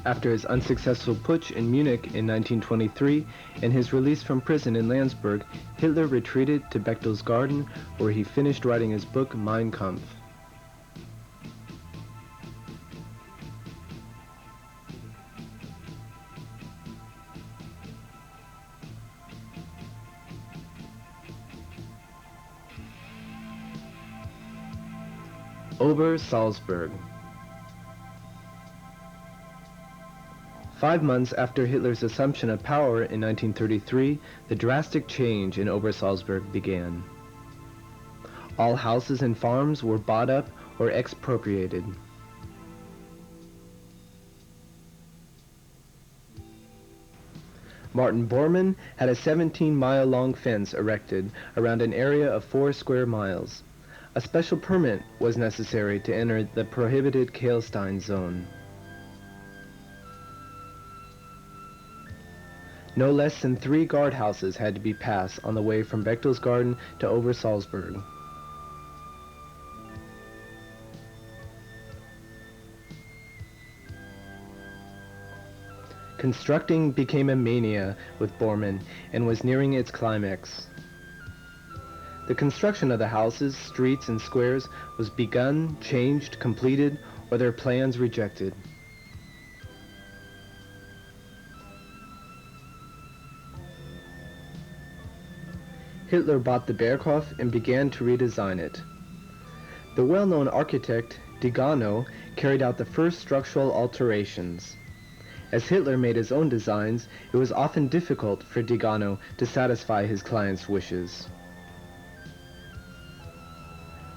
After his unsuccessful putsch in Munich in 1923 and his release from prison in Landsberg, Hitler retreated to Berchtesgaden, where he finished writing his book Mein Kampf. Ober-Salzberg. 5 months after Hitler's assumption of power in 1933, the drastic change in Ober-Salzberg began. All houses and farms were bought up or expropriated. Martin Bormann had a 17-mile-long fence erected around an area of 4 square miles. A special permit was necessary to enter the prohibited Kehlstein zone. No less than 3 guardhouses had to be passed on the way from Berchtesgaden to Ober-Salzberg. Constructing became a mania with Bormann and was nearing its climax. The construction of the houses, streets, and squares was begun, changed, completed, or their plans rejected. Hitler bought the Berghof and began to redesign it. The well-known architect Degano carried out the first structural alterations. As Hitler made his own designs, it was often difficult for Degano to satisfy his clients' wishes.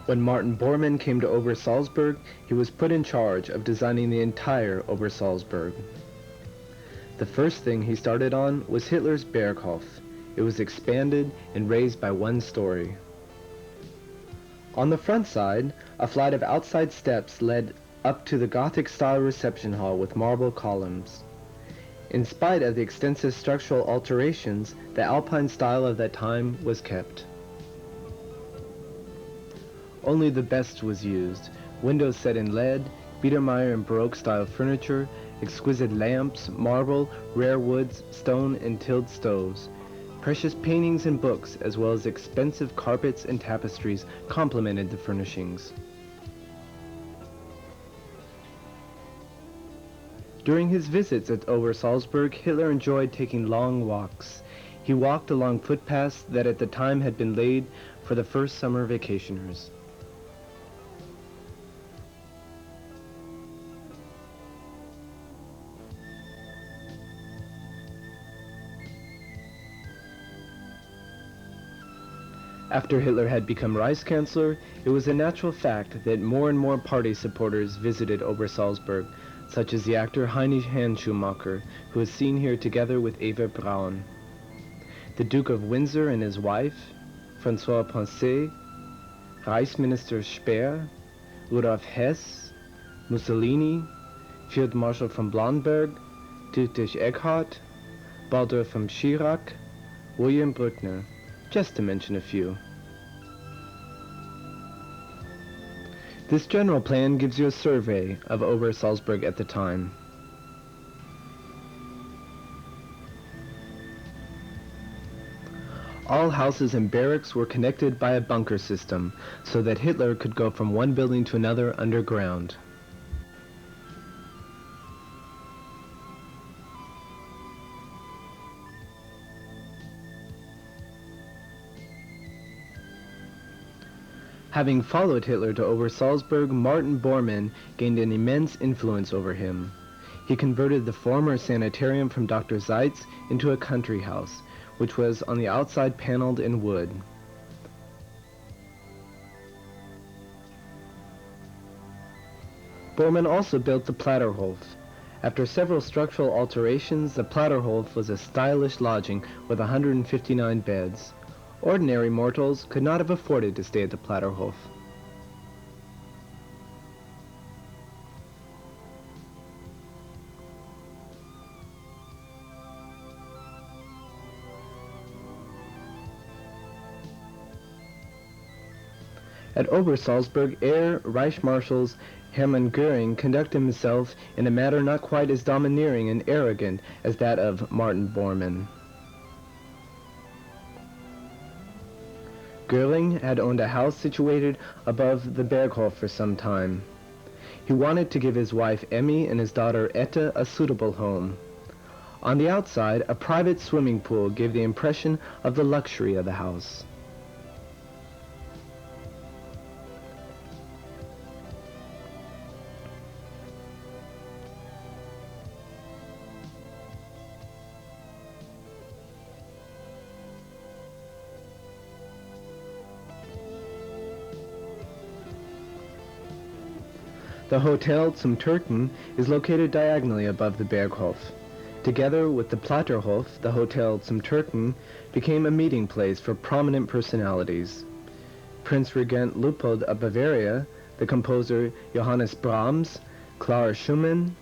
When Martin Bormann came to Ober-Salzberg, he was put in charge of designing the entire Ober-Salzberg. The first thing he started on was Hitler's Berghof. It was expanded and raised by 1 story. On the front side, a flight of outside steps led up to the Gothic-style reception hall with marble columns. In spite of the extensive structural alterations, the Alpine style of that time was kept. Only the best was used: windows set in lead, Biedermeier and Baroque-style furniture, exquisite lamps, marble, rare woods, stone, and tilled stoves. Precious paintings and books, as well as expensive carpets and tapestries, complemented the furnishings. During his visits at Ober-Salzberg, Hitler enjoyed taking long walks. He walked along footpaths that at the time had been laid for the first summer vacationers. After Hitler had become Reichskanzler, it was a natural fact that more and more party supporters visited Ober-Salzberg, such as the actor Heinrich Handschumacher, who is seen here together with Eva Braun. The Duke of Windsor and his wife, François Poncet, Reichsminister Speer, Rudolf Hess, Mussolini, Field Marshal von Blomberg, Dietrich Eckart, Baldur von Schirach, William Bruckner, just to mention a few. This general plan gives you a survey of Ober-Salzberg at the time. All houses and barracks were connected by a bunker system, so that Hitler could go from one building to another underground. Having followed Hitler to Ober-Salzberg, Martin Bormann gained an immense influence over him. He converted the former sanitarium from Dr. Zeitz into a country house, which was on the outside paneled in wood. Bormann also built the Platterhof. After several structural alterations, the Platterhof was a stylish lodging with 159 beds. Ordinary mortals could not have afforded to stay at the Platterhof. At Ober-Salzberg, Air Reichsmarschall Hermann Göring conducted himself in a manner not quite as domineering and arrogant as that of Martin Bormann. Göring had owned a house situated above the Berghof for some time. He wanted to give his wife Emmy and his daughter Etta a suitable home. On the outside, a private swimming pool gave the impression of the luxury of the house. The Hotel zum Türken is located diagonally above the Berghof. Together with the Platterhof, the Hotel zum Türken became a meeting place for prominent personalities. Prince Regent Luitpold of Bavaria, the composer Johannes Brahms, Clara Schumann,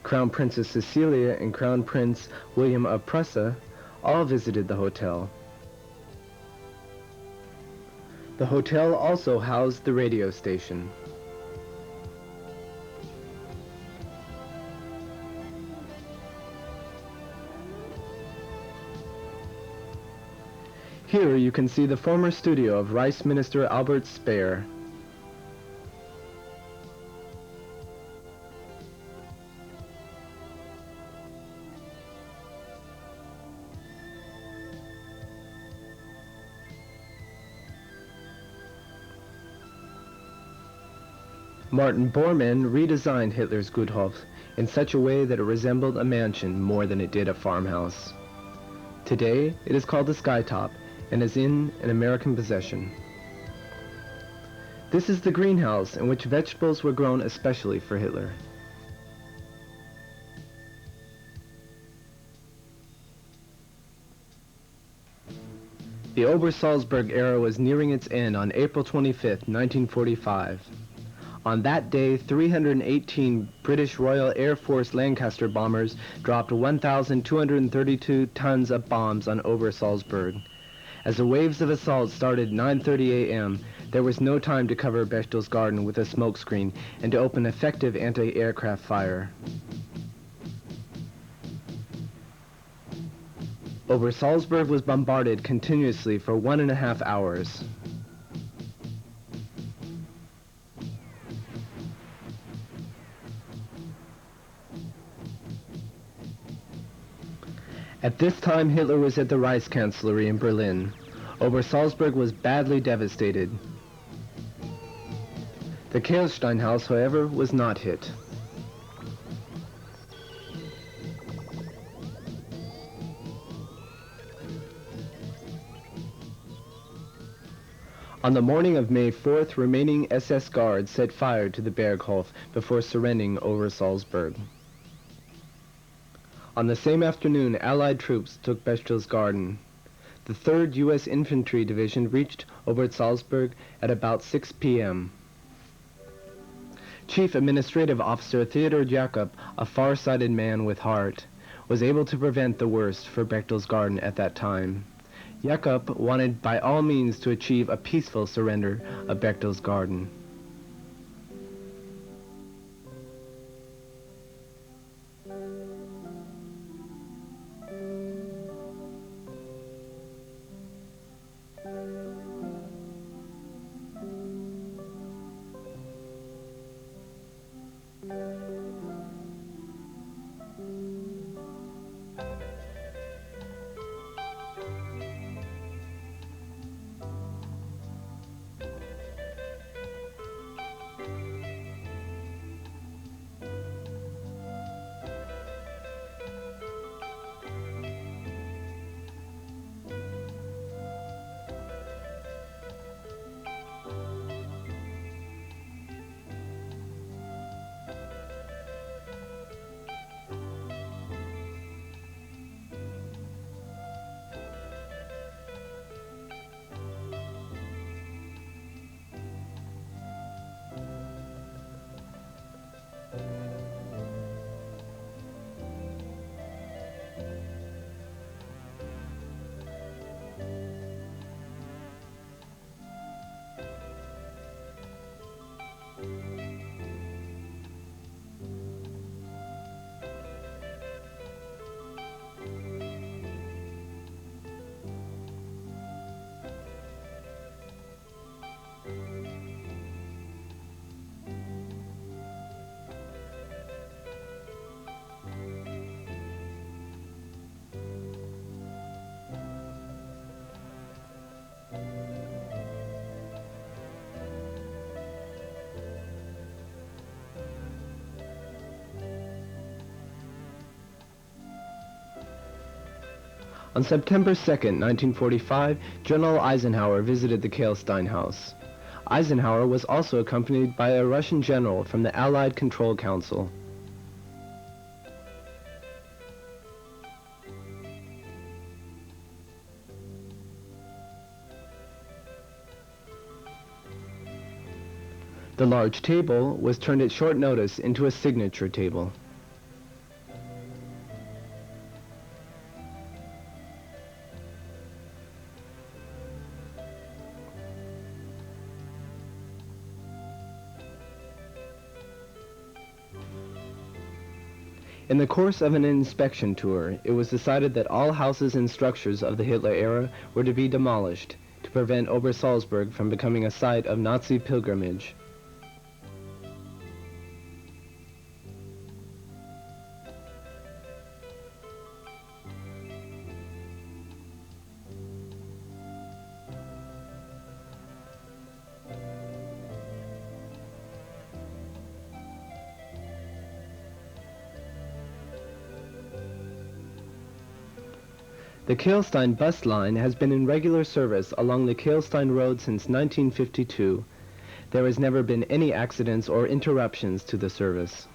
Crown Princess Cecilia and Crown Prince William of Prussia all visited the hotel. The hotel also housed the radio station. Here you can see the former studio of Rice Minister Albert Speer. Martin Bormann redesigned Hitler's Guthof in such a way that it resembled a mansion more than it did a farmhouse. Today, it is called the Skytop and is in an American possession. This is the greenhouse in which vegetables were grown especially for Hitler. The Ober-Salzberg era was nearing its end on April 25, 1945. On that day, 318 British Royal Air Force Lancaster bombers dropped 1,232 tons of bombs on Ober-Salzberg. As the waves of assault started at 9:30 a.m., there was no time to cover Bechtel's garden with a smokescreen and to open effective anti-aircraft fire. Ober-Salzberg was bombarded continuously for 1.5 hours. At this time, Hitler was at the Reichskanzlei in Berlin. Ober-Salzberg was badly devastated. The Kehlstein house, however, was not hit. On the morning of May 4th, remaining SS guards set fire to the Berghof before surrendering Ober-Salzberg. On the same afternoon, Allied troops took Bechtel's garden. The 3rd U.S. Infantry Division reached Ober-Salzberg at about 6 p.m. Chief Administrative Officer Theodor Jakob, a far-sighted man with heart, was able to prevent the worst for Bechtel's garden at that time. Jakob wanted by all means to achieve a peaceful surrender of Bechtel's garden. On September 2, 1945, General Eisenhower visited the Kehlstein house. Eisenhower was also accompanied by a Russian general from the Allied Control Council. The large table was turned at short notice into a signature table. In the course of an inspection tour, it was decided that all houses and structures of the Hitler era were to be demolished to prevent Obersalzberg from becoming a site of Nazi pilgrimage. The Kehlstein bus line has been in regular service along the Kehlstein Road since 1952. There has never been any accidents or interruptions to the service.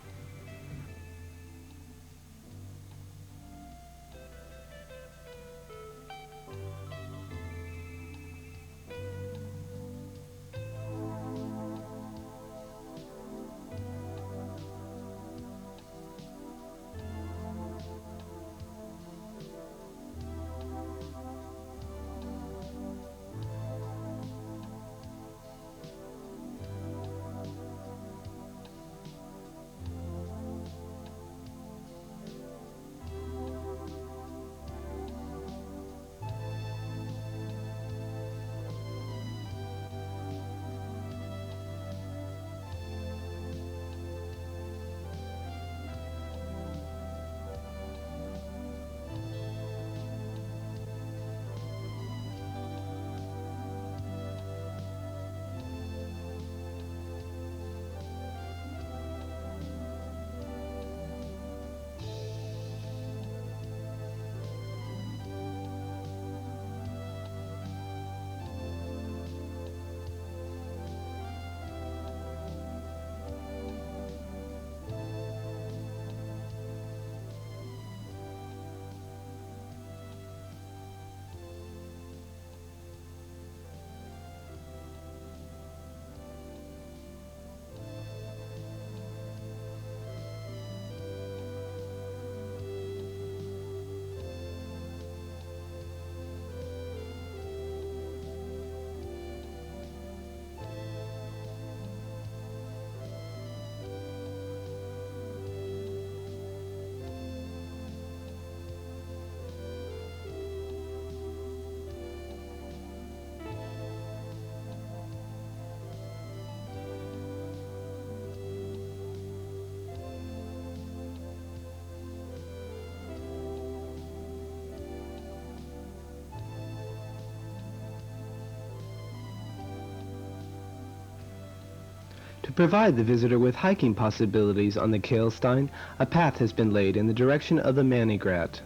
To provide the visitor with hiking possibilities on the Kehlstein, a path has been laid in the direction of the Manigrat.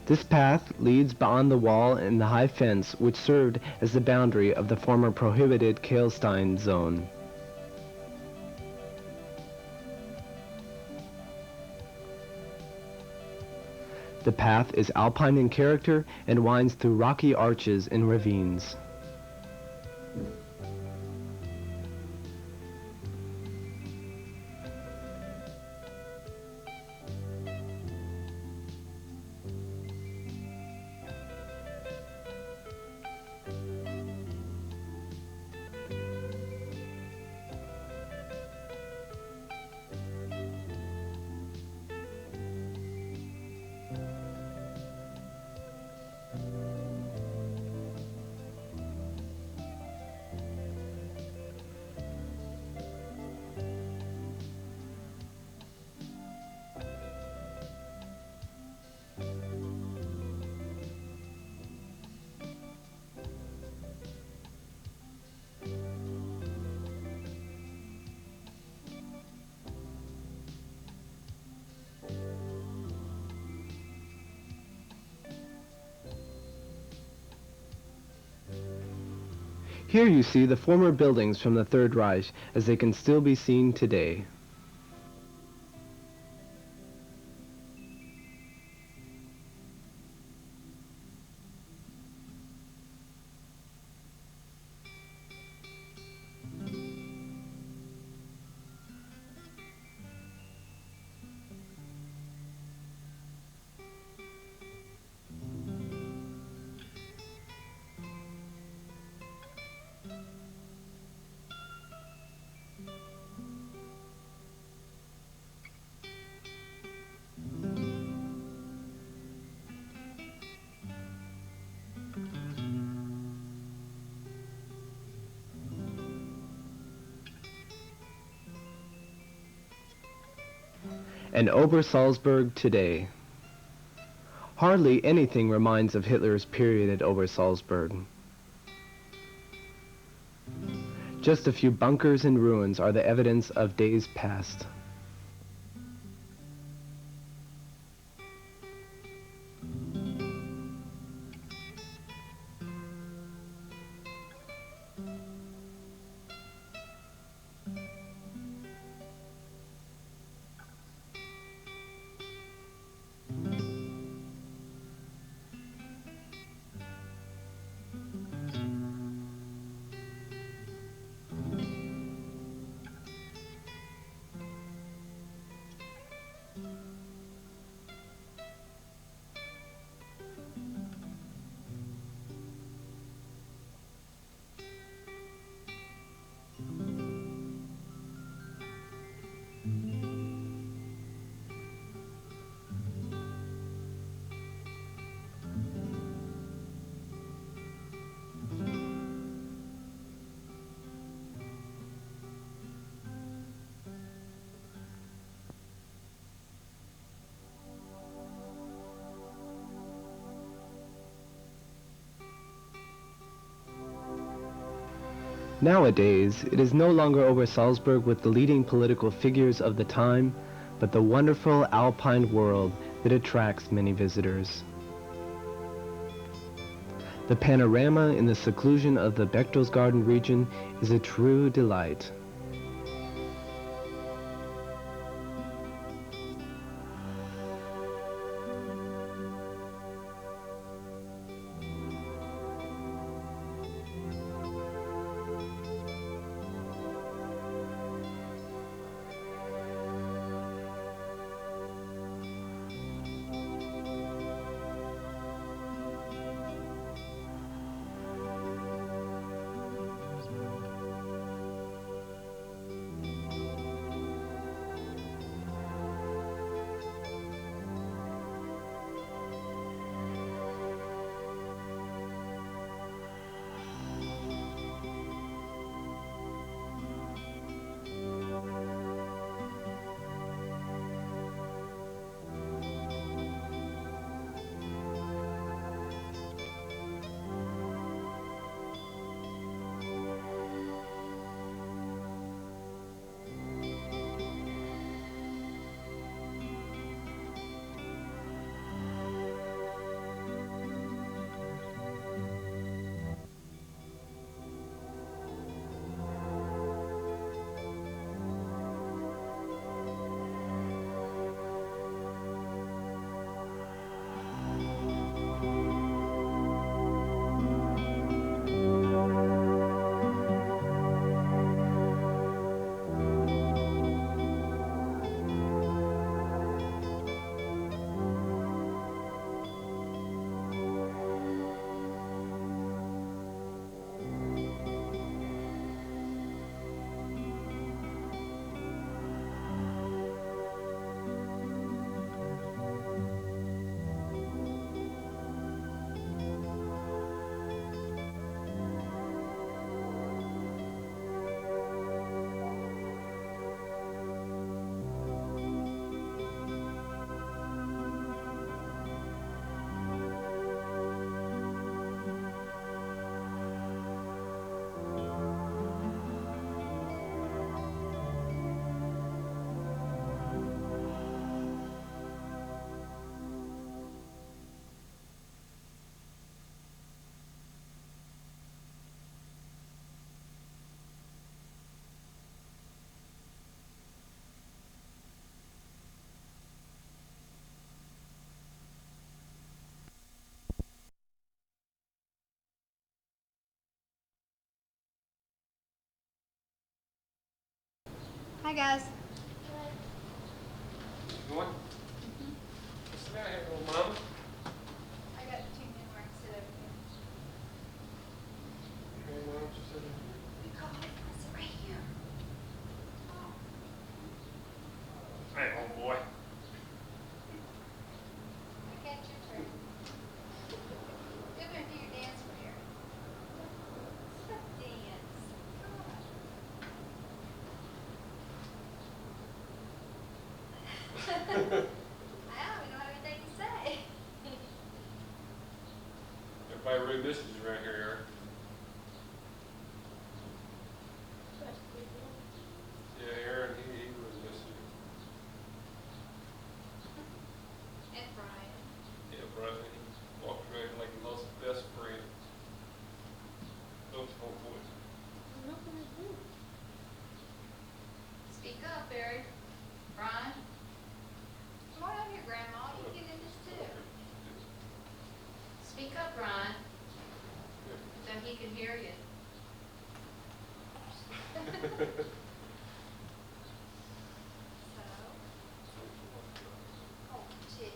This path leads beyond the wall and the high fence which served as the boundary of the former prohibited Kehlstein zone. The path is alpine in character and winds through rocky arches and ravines. Here you see the former buildings from the Third Reich as they can still be seen today. And Obersalzberg today. Hardly anything reminds of Hitler's period at Obersalzberg. Just a few bunkers and ruins are the evidence of days past. Nowadays, it is no longer Obersalzberg with the leading political figures of the time, but the wonderful alpine world that attracts many visitors. The panorama in the seclusion of the Berchtesgaden region is a true delight. Hi guys. What? What's the matter, little mama? I got 2 men where I can sit over here. Okay, why don't you sit in here? Because it's right here. Hey, old boy. Okay, it's your turn. Go there and do your dance for Eric. Dance. Come on. I don't even know anything to say. Everybody really misses you around here, Eric. Yeah, Aaron, he was missing you. And Brian. Yeah, Brian, he walked around like he lost his best friend. Those whole boys. Speak up, Barry. Brian? Come on over here, Grandma. You can get in this too. Speak up, Brian, so he can hear you. So, oh, gee.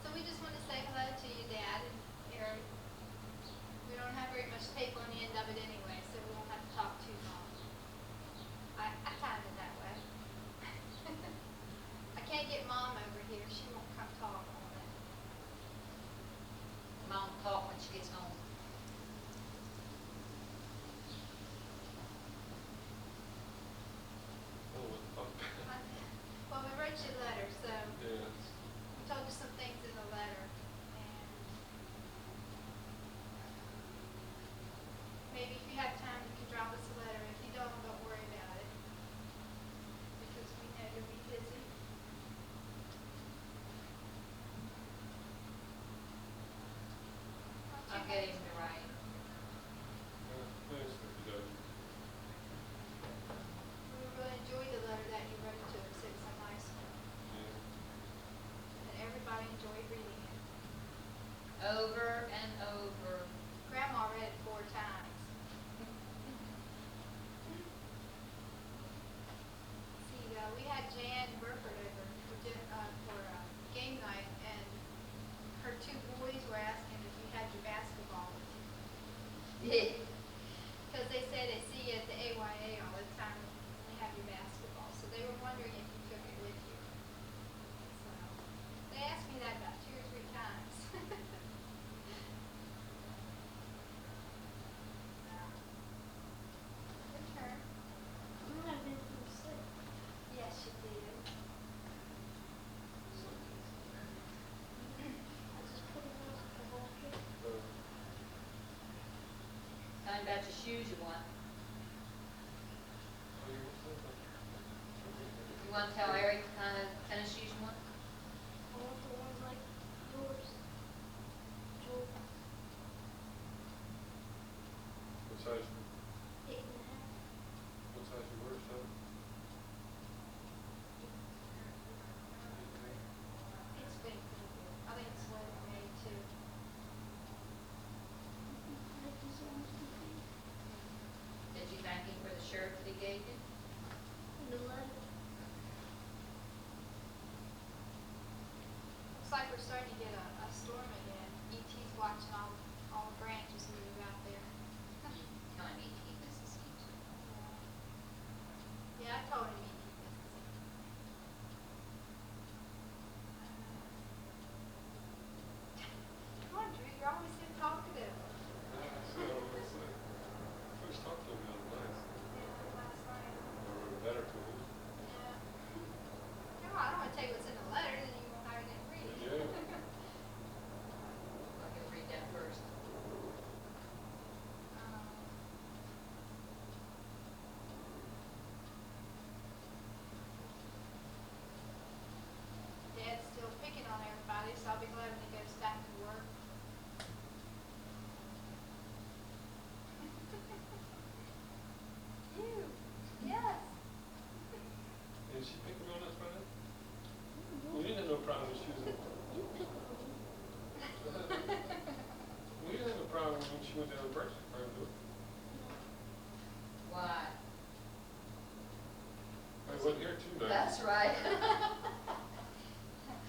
So we just want to say hello to you, Dad and Eric. We don't have very much tape on the end of it anyway, so we won't have to talk too long. I timed it that way. I can't get Mom over here. She won't come talk on it. Mom will talk when she gets home. Oh, what the fuck? Well, we wrote you a letter, so Yeah. we told you some things in the letter. And maybe if you have time, you can drop us a letter. If you don't worry about it. Because we know you'll be busy. I'll get him to write. Thanks, Doug. We really enjoyed the letter that you wrote to us. It was a nice one. Yeah. And everybody enjoyed reading it. Over and over. Grandma read it 4 times. See, we had Jan Burford over for game night, and her 2 boys were asking if you had your basketball with you. Because they say they see you at the AYA all the time when you have your basketball. So they were wondering if you took it with you. So they asked me that about 2 or 3 times. Your turn. Yes, you did. Tell him about your shoes you want. Oh, you want something? You want to tell Eric the kind of tennis shoes you want? What size? What size you wear, son? It's big. I think it's what it made too. Did you thank him for the shirt that he gave you? Looks like we're starting to get a storm again. ET's watching all the branches move out there. Tell him he misses you too. Yeah, I told him ET misses him. Come on, Drew, you're always so talkative. So, it's like, first talked to him the other night. Yeah, last night. I wrote a letter to him. Yeah. Come on, I don't want to tell you what's in the letter, then you won't have anything to read. Yeah. I'll get read that first. That's right.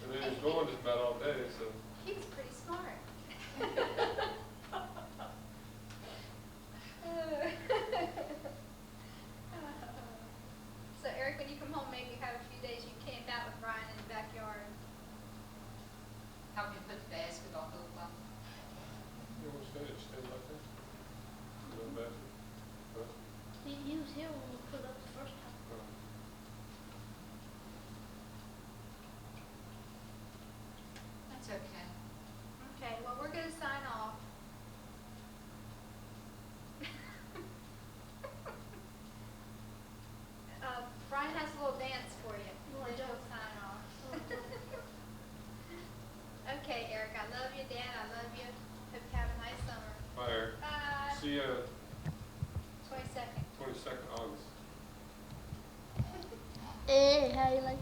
And then he's going just about all day, so. He was pretty smart. So Eric, when you come home, maybe have a few days you camp out with Brian in the backyard. Help me put the basketball hoop up. You want to stay like that? No matter. Huh? He was here when we put up the first time. That's okay. Okay, well, we're gonna sign off. Brian has a little dance for you, then he'll sign off. Okay, Eric, I love you, Dan, I love you. Hope you have a nice summer. Bye, Eric. Bye. See you 22nd. 22nd August. Hey, how you like